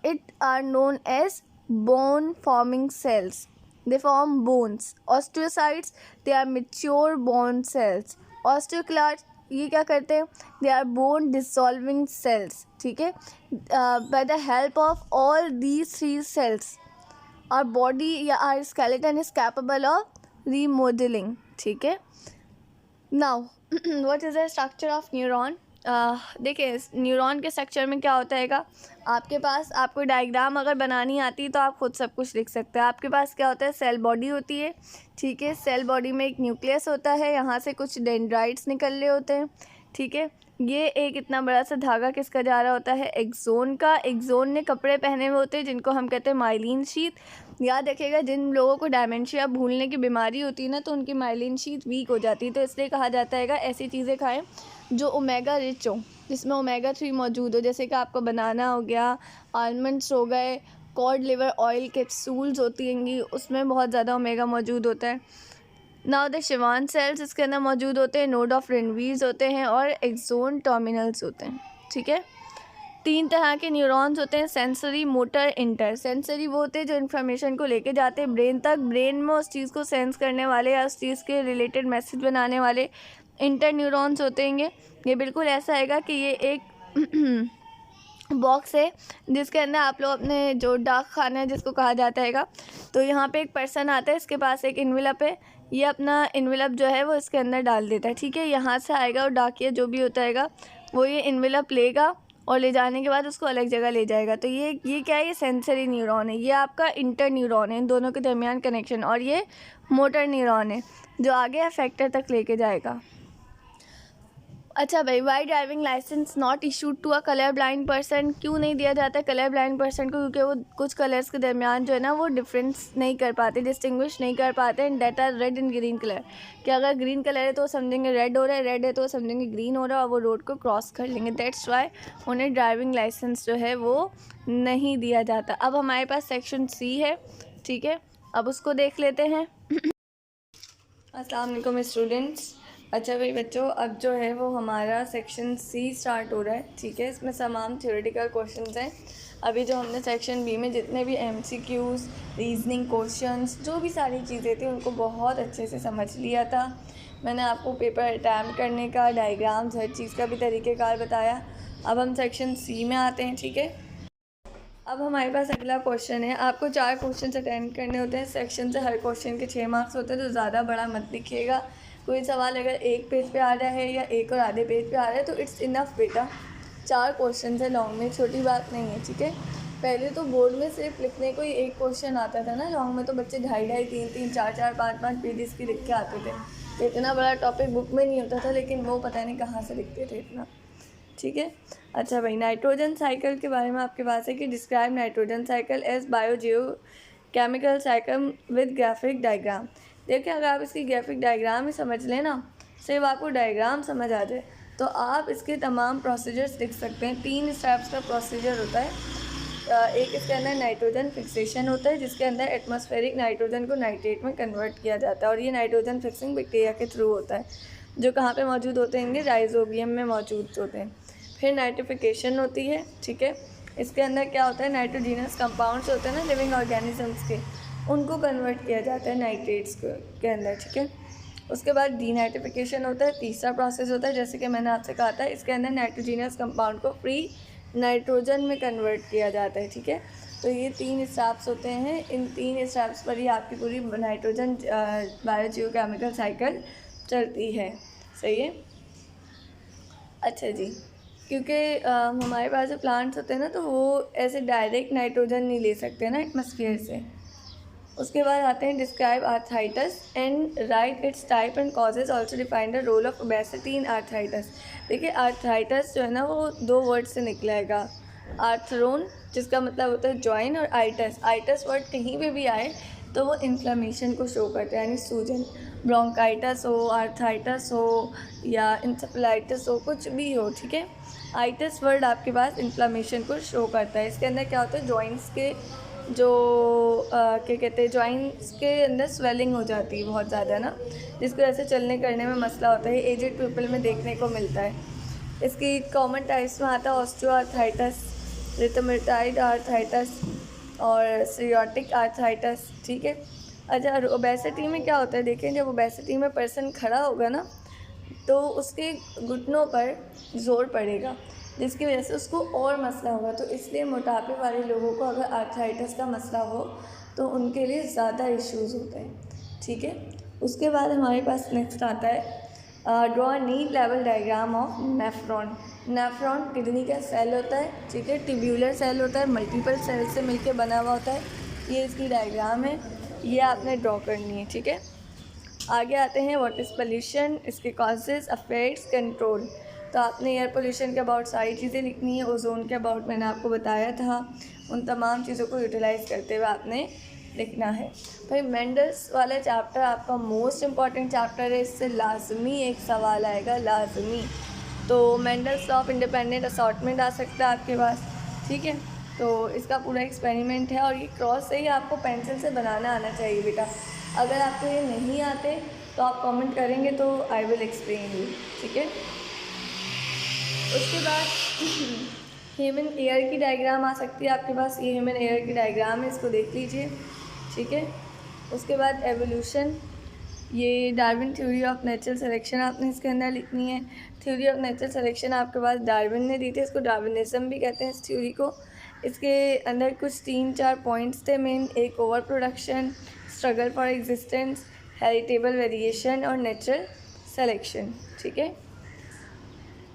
It are known as bone forming cells. they form bones. Osteocytes, they are mature bone cells. Osteoclasts, ये क्या करते हैं? They are bone dissolving cells. ठीक है, by the help of all these three cells our body या our skeleton is capable of remodeling. ठीक है, now what is the structure of neuron? देखिए न्यूरॉन के स्ट्रक्चर में क्या होता है, आपके पास आपको डायग्राम अगर बनानी आती है तो आप खुद सब कुछ लिख सकते हैं. आपके पास क्या होता है, सेल बॉडी होती है. ठीक है, सेल बॉडी में एक न्यूक्लियस होता है, यहाँ से कुछ डेंड्राइट्स निकल रहे होते हैं. ठीक है, ये एक इतना बड़ा सा धागा किसका जा रहा होता है, एक्सोन का. एक्सोन ने कपड़े पहने हुए होते हैं जिनको हम कहते हैं माइलिन शीथ. याद रखिएगा, जिन लोगों को डायमेंशिया भूलने की बीमारी होती है ना, तो उनकी माइलिन शीथ वीक हो जाती है. तो इसलिए कहा जाता है ऐसी चीज़ें खाएं जो ओमेगा रिच हो, जिसमें ओमेगा 3 मौजूद हो. जैसे कि आपको बनाना हो गया, आलमंड्स हो गए, कॉड लिवर ऑयल कैप्सूल्स होती हैंगी, उसमें बहुत ज़्यादा ओमेगा मौजूद होता है. नाउ द शिवान सेल्स, इसके अंदर मौजूद होते हैं. नोड ऑफ रेनवीज होते हैं और एक्सोन टर्मिनल्स होते हैं. ठीक है, 3 तरह के न्यूरॉन्स होते हैं, सेंसरी, मोटर, इंटर. सेंसरी वो होते हैं जो इन्फॉर्मेशन को लेके जाते हैं ब्रेन तक. ब्रेन में उस चीज़ को सेंस करने वाले या उस चीज़ के रिलेटेड मैसेज बनाने वाले इंटर न्यूरॉन्स होते हैं. ये बिल्कुल ऐसा है कि ये एक बॉक्स है जिसके अंदर आप लोग अपने जो डाक खाना है जिसको कहा जाता है, तो यहाँ पे एक पर्सन आता है, इसके पास एक इन्वेलप है. ये अपना इन्वेलप जो है वो इसके अंदर डाल देता है. ठीक है, यहाँ से आएगा और डाकिया जो भी होता है वो ये इन्वेलप लेगा और ले जाने के बाद उसको अलग जगह ले जाएगा. तो ये क्या है, ये सेंसरी न्यूरॉन है. ये आपका इंटर न्यूरॉन है, इन दोनों के दरमियान कनेक्शन. और ये मोटर न्यूरॉन है जो आगे अफेक्टर तक लेके जाएगा. अच्छा भाई, why driving licence not issued to a colour blind person? क्यों नहीं दिया जाता है कलर ब्लाइंड पर्सन को? क्योंकि वो कुछ कलर्स के दरमियान जो है ना वो डिफरेंस नहीं कर पाते, डिस्टिंग्विश नहीं कर पाते. And that are red and green colour. कि अगर ग्रीन कलर है तो समझेंगे रेड हो रहा है, रेड है तो समझेंगे ग्रीन हो रहा है, और वो रोड को क्रॉस कर लेंगे. दैट्स वाई उन्हें ड्राइविंग लाइसेंस जो है वो नहीं दिया जाता. अब हमारे पास सेक्शन सी है. ठीक है, अब उसको देख लेते हैं. अस्सलाम वालेकुम स्टूडेंट्स. अच्छा भाई बच्चों, अब जो है वो हमारा सेक्शन सी स्टार्ट हो रहा है. ठीक है, इसमें तमाम थ्योरेटिकल क्वेश्चंस हैं. अभी जो हमने सेक्शन बी में जितने भी एमसीक्यूज़, रीजनिंग क्वेश्चंस, जो भी सारी चीज़ें थी उनको बहुत अच्छे से समझ लिया था. मैंने आपको पेपर अटैम्प्ट करने का, डायग्राम्स, हर चीज़ का भी तरीक़ेकार बताया. अब हम सेक्शन सी में आते हैं. ठीक है, अब हमारे पास अगला क्वेश्चन है. आपको 4 क्वेश्चन अटेंड करने होते हैं. सेक्शन से हर क्वेश्चन के 6 मार्क्स होते हैं, तो ज़्यादा बड़ा मत लिखिएगा. कोई सवाल अगर एक पेज पे आ रहा है या एक और आधे पेज पे आ रहा है तो इट्स इनफ बेटा. 4 क्वेश्चन है लॉन्ग में, छोटी बात नहीं है. ठीक है, पहले तो बोर्ड में सिर्फ लिखने को ही एक क्वेश्चन आता था ना, लॉन्ग में तो बच्चे 2.5, 3, 4, 5 पेजेस की लिख के आते थे. तो इतना बड़ा टॉपिक बुक में नहीं होता था, लेकिन वो पता नहीं कहाँ से लिखते थे इतना. ठीक है, अच्छा भाई, नाइट्रोजन साइकिल के बारे में आपके पास है कि describe nitrogen cycle as biogeochemical cycle with graphic diagram. देखिए, अगर आप इसकी ग्राफिक डायग्राम ही समझ लें ना, सिर्फ आपको डायग्राम समझ आ जाए तो आप इसके तमाम प्रोसीजर्स लिख सकते हैं. 3 स्टेप्स का प्रोसीजर होता है. एक इसके अंदर नाइट्रोजन फिक्सेशन होता है, जिसके अंदर एटमॉस्फेरिक नाइट्रोजन को नाइट्रेट में कन्वर्ट किया जाता है. और ये नाइट्रोजन फिक्सिंग बैक्टीरिया के थ्रू होता है, जो कहाँ पे मौजूद होते हैं, राइजोबियम में मौजूद होते हैं. फिर नाइट्रिफिकेशन होती है. ठीक है, इसके अंदर क्या होता है, नाइट्रोजीनस कंपाउंड्स होते हैं ना लिविंग ऑर्गेनिजम्स के, उनको कन्वर्ट किया जाता है नाइट्रेट्स के अंदर. ठीक है, उसके बाद डीनाइट्रिफिकेशन होता है, तीसरा प्रोसेस होता है. जैसे कि मैंने आपसे कहा था, इसके अंदर नाइट्रोजीनस कंपाउंड को फ्री नाइट्रोजन में कन्वर्ट किया जाता है. ठीक है, तो ये 3 स्टेप्स होते हैं. इन 3 स्टेप्स पर ही आपकी पूरी नाइट्रोजन बायोजियोकेमिकल साइकिल चलती है. सही है. अच्छा जी, क्योंकि हमारे पास जो प्लांट्स होते हैं ना, तो वो ऐसे डायरेक्ट नाइट्रोजन नहीं ले सकते ना एटमॉस्फेयर से. उसके बाद आते हैं describe arthritis and write its type and causes, also define the role of obesity in arthritis. देखिए, आर्थराइटिस जो है ना वो 2 वर्ड से निकलेगा. आर्थरोन, जिसका मतलब होता है जॉइन, और आइटस. आइटस वर्ड कहीं पे भी आए तो वो इन्फ्लेमेशन को शो करता है, यानी सूजन. ब्रोंकाइटिस हो, आर्थराइटिस हो या इंसेफेलाइटिस हो, कुछ भी हो. ठीक है, आइटस वर्ड आपके पास इन्फ्लेमेशन को शो करता है. इसके अंदर क्या होता है, जॉइंट्स के जो क्या कहते हैं, जॉइंट्स के अंदर स्वेलिंग हो जाती है बहुत ज़्यादा ना, जिसको ऐसे चलने करने में मसला होता है. एजेड पीपल में देखने को मिलता है. इसकी कॉमन टाइप्स में आता है ऑस्टियोआर्थराइटिस, रिथमेटॉइड आर्थराइटिस और सीरियोटिक आर्थराइटिस. ठीक है, अच्छा, और ओबेसिटी में क्या होता है, देखें जब ओबेसिटी में पर्सन खड़ा होगा ना तो उसके घुटनों पर ज़ोर पड़ेगा, जिसकी वजह से उसको और मसला होगा। तो इसलिए मोटापे वाले लोगों को अगर आर्थराइटिस का मसला हो तो उनके लिए ज़्यादा इश्यूज़ होते हैं, ठीक है। उसके बाद हमारे पास नेक्स्ट आता है draw NEET level diagram of nephron. Nephron kidney का सेल होता है, ठीक है, ट्यूब्यूलर सेल होता है, मल्टीपल सेल से मिलकर बना हुआ होता है। ये इसकी डायग्राम है, ये आपने ड्रॉ करनी है, ठीक है। आगे आते हैं व्हाट इज़ पोल्यूशन, इसके कॉजेज़, अफेक्ट्स, कंट्रोल। तो आपने एयर पोल्यूशन के अबाउट सारी चीज़ें लिखनी है। ओजोन के अबाउट मैंने आपको बताया था, उन तमाम चीज़ों को यूटिलाइज़ करते हुए आपने लिखना है। भाई मेंडल्स वाला चैप्टर आपका मोस्ट इम्पॉर्टेंट चैप्टर है, इससे लाजमी एक सवाल आएगा, लाजमी। तो Mendel's law of independent assortment आ सकता है आपके पास, ठीक है। तो इसका पूरा एक्सपेरिमेंट है और ये क्रॉस से ही आपको पेंसिल से बनाना आना चाहिए बेटा। अगर आपको ये नहीं आते तो आप कमेंट करेंगे तो आई विल एक्सप्लेन यू, ठीक है। उसके बाद ह्यूमन एयर की डायग्राम आ सकती है आपके पास, ये ह्यूमन एयर की डायग्राम है, इसको देख लीजिए, ठीक है। उसके बाद एवोल्यूशन, ये Darwin theory of natural selection आपने इसके अंदर लिखनी है। थ्योरी ऑफ नेचुरल सिलेक्शन आपके पास डार्विन ने दी थी, इसको डार्विनिज्म भी कहते हैं इस थ्योरी को। इसके अंदर कुछ 3-4 पॉइंट्स थे मेन, एक over production, struggle for existence, heritable variation और नेचुरल सेलेक्शन, ठीक है।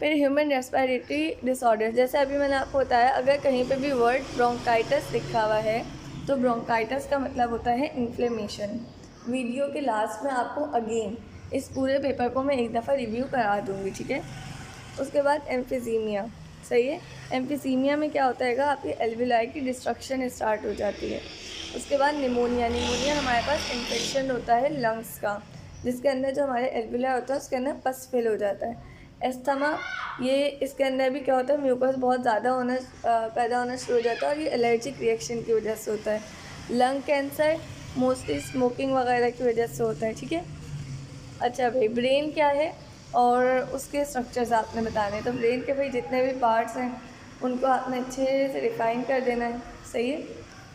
फिर ह्यूमन रेस्पिरेटरी डिसऑर्डर, जैसे अभी मैंने आपको बताया, अगर कहीं पे भी वर्ड ब्रोंकाइटिस लिखा हुआ है तो ब्रोंकाइटिस का मतलब होता है इन्फ्लेमेशन। वीडियो के लास्ट में आपको अगेन इस पूरे पेपर को मैं एक दफ़ा रिव्यू करा दूँगी, ठीक है। उसके बाद एम्फिजीमिया, सही है। एम्फिजीमिया में क्या होता है, आपकी एल्विलाई की डिस्ट्रक्शन स्टार्ट हो जाती है। उसके बाद निमोनिया, निमोनिया हमारे पास इन्फेक्शन होता है लंग्स का, जिसके अंदर जो हमारे एल्विलाई होता है उसके अंदर पस फिल हो जाता है। एस्थमा, ये इसके अंदर भी क्या होता है, म्यूकस बहुत ज़्यादा पैदा होना शुरू हो जाता है और ये एलर्जिक रिएक्शन की वजह से होता है। लंग कैंसर मोस्टली स्मोकिंग वगैरह की वजह से होता है, ठीक है। अच्छा भाई, ब्रेन क्या है और उसके स्ट्रक्चर्स आपने बताने हैं। तो ब्रेन के भाई जितने भी पार्ट्स हैं उनको आपने अच्छे से डिफाइन कर देना है, सही है।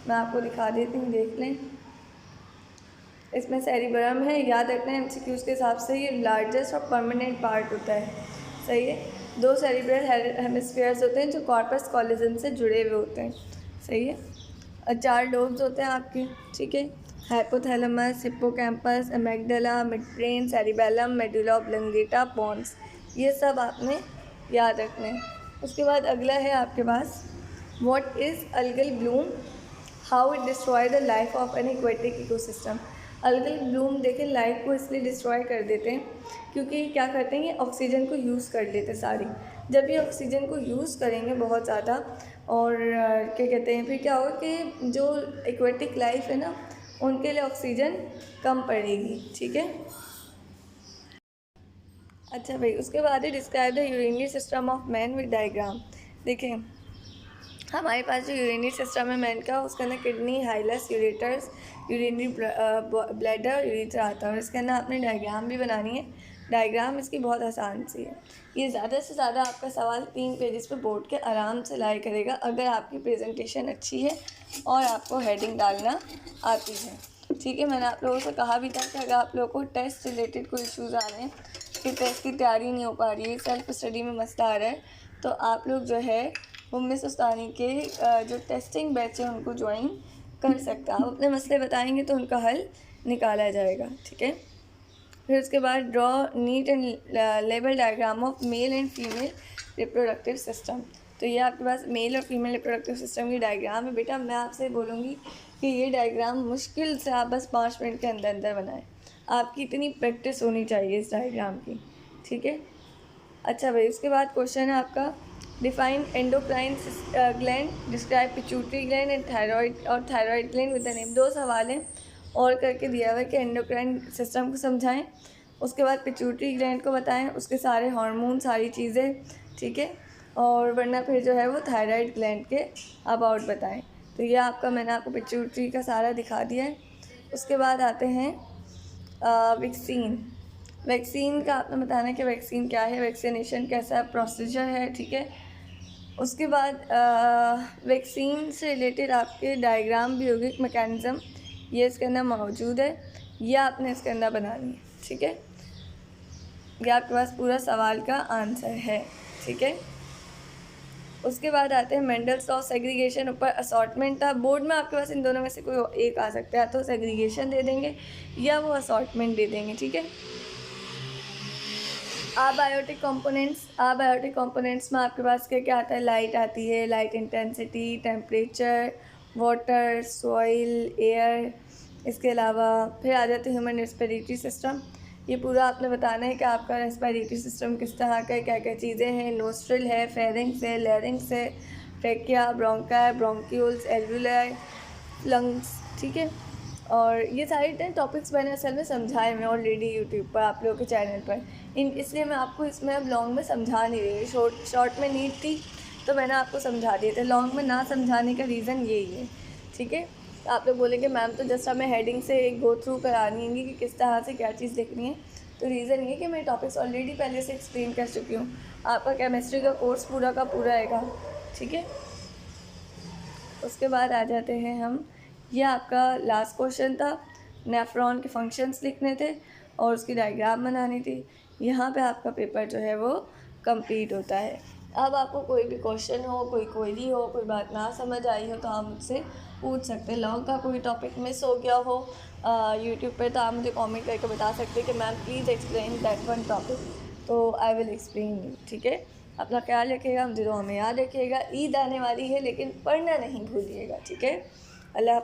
मैं आपको दिखा देती हूँ, देख लें। इसमें सेरिबरम है, याद रखना है एमसीक्यूज़ के हिसाब से, ये लार्जेस्ट और परमानेंट पार्ट होता है, सही है। 2 सेरिब्रल हेमिस्फीयर्स होते हैं जो कॉर्पस कॉलोजन से जुड़े हुए होते हैं, सही है। और 4 लोब्स होते हैं आपके, ठीक है। Hypothalamus, hippocampus, amygdala, midbrain, cerebellum, medulla oblongata, pons, ये सब आपने याद रखने हैं। उसके बाद अगला है आपके पास what is algal bloom, how it destroy the life of an aquatic ecosystem. Algal bloom देखें लाइफ को इसलिए डिस्ट्रॉय कर देते हैं क्योंकि क्या करते हैं, ये ऑक्सीजन को यूज़ कर लेते हैं सारी। जब ये ऑक्सीजन को यूज़ करेंगे बहुत ज़्यादा और क्या कहते हैं, फिर क्या होगा कि जो एक्वेटिक लाइफ है ना उनके लिए ऑक्सीजन कम पड़ेगी, ठीक है। अच्छा भाई, उसके बाद है describe the urinary system of man with diagram. देखें हमारे पास जो यूरिनरी सिस्टम है मैन का, उसके अंदर kidney, hilus, ureters, urinary bladder, urethra आता है और इसके अंदर आपने डायग्राम भी बनानी है। डायग्राम इसकी बहुत आसान सी है। ये ज़्यादा से ज़्यादा आपका सवाल 3 पेजेस पे बोर्ड के आराम से लाई करेगा अगर आपकी प्रेजेंटेशन अच्छी है और आपको हेडिंग डालना आती है, ठीक है। मैंने आप लोगों से कहा भी था कि अगर आप लोगों को टेस्ट रिलेटेड कोई इशूज़ आ रहे हैं कि टेस्ट की तैयारी नहीं हो पा रही है, सेल्फ स्टडी में मसला आ रहा है, तो आप लोग जो है वो मिस उस्तानी के जो टेस्टिंग बैच है उनको ज्वाइन कर सकता है। आप अपने मसले बताएंगे तो उनका हल निकाला जाएगा, ठीक है। फिर उसके बाद draw neat and label diagram of male and female reproductive system. तो ये आपके पास मेल और फीमेल रिप्रोडक्टिव सिस्टम की डायग्राम है बेटा। मैं आपसे बोलूँगी कि ये डायग्राम मुश्किल से आप बस 5 मिनट के अंदर अंदर बनाएं। आपकी इतनी प्रैक्टिस होनी चाहिए इस डायग्राम की, ठीक है। अच्छा भाई, उसके बाद क्वेश्चन है आपका define endocrine gland, describe pituitary gland and thyroid और thyroid gland with the name. 2 सवाल हैं और करके दिया हुआ है कि एंडोक्राइन सिस्टम को समझाएं, उसके बाद पिट्यूटरी ग्लैंड को बताएं, उसके सारे हार्मोन, सारी चीज़ें, ठीक है। और वरना फिर जो है वो थायराइड ग्लैंड के अबाउट बताएं। तो ये आपका मैंने आपको पिट्यूटरी का सारा दिखा दिया है। उसके बाद आते हैं वैक्सीन। वैक्सीन का आपने बताना है कि वैक्सीन क्या है, वैक्सीनेशन कैसा प्रोसीजर है, ठीक है। उसके बाद वैक्सीन से रिलेटेड आपके डायग्राम भी होगी, एक मैकेनिज़्म। ये इसके अंदर मौजूद है, ये आपने इसके अंदर बनानी है, ठीक है। ये आपके पास पूरा सवाल का आंसर है, ठीक है। उसके बाद आते हैं मेंडल्स लॉ ऑफ सेग्रीगेशन। ऊपर असॉर्टमेंट था, बोर्ड में आपके पास इन दोनों में से कोई एक आ सकता है, तो सेग्रीगेशन दे देंगे या वो असॉर्टमेंट दे देंगे, ठीक है। अबायोटिक कंपोनेंट्स में आपके पास क्या क्या आता है, लाइट आती है, light intensity, temperature, water, soil, air. इसके अलावा फिर आ जाते हैं ह्यूमन रेस्पिरेटरी सिस्टम। ये पूरा आपने बताना है कि आपका रेस्पिरेटरी सिस्टम किस तरह का है, क्या क्या चीज़ें हैं। नोस्ट्रल है, फेरिंग्स है, लैरिंग्स है, ट्रेकिया, ब्रोंका, ब्रोंक्यूल्स, एल्वुलाई, लंग्स, ठीक है। और ये सारे टॉपिक्स मैंने असल में समझाए हैं ऑलरेडी यूट्यूब पर, आप लोगों के चैनल पर। इसलिए मैं आपको इसमें अब लॉन्ग में समझा नहीं रही, शॉर्ट में नीड थी तो मैंने आपको समझा दिए थे। लॉन्ग में ना समझाने का रीज़न यही है, ठीक है। तो आप लोग बोलेंगे मैम तो जस्ट हमें हेडिंग से एक गो थ्रू करानी है कि किस तरह से क्या चीज़ लिखनी है। तो रीज़न ये कि मैं टॉपिक्स ऑलरेडी पहले से एक्सप्लेन कर चुकी हूँ। आपका केमिस्ट्री का कोर्स पूरा का पूरा आएगा, ठीक है। उसके बाद आ जाते हैं हम, ये आपका लास्ट क्वेश्चन था, नेफ्रॉन के फंक्शंस लिखने थे और उसकी डायग्राम बनानी थी। यहाँ पे आपका पेपर जो है वो कंप्लीट होता है। अब आपको कोई भी क्वेश्चन हो, कोई क्वेरी हो, कोई बात ना समझ आई हो तो आप मुझसे पूछ सकते हैं। लॉन्ग का कोई टॉपिक मिस हो गया हो यूट्यूब पे तो आप मुझे कमेंट करके बता सकते हैं कि ma'am please explain that one topic, तो आई विल एक्सप्लेन यू, ठीक है। अपना ख्याल रखिएगा, मुझे हमें याद रखिएगा। ईद आने वाली है लेकिन पढ़ना नहीं भूलिएगा, ठीक है। अल्लाह।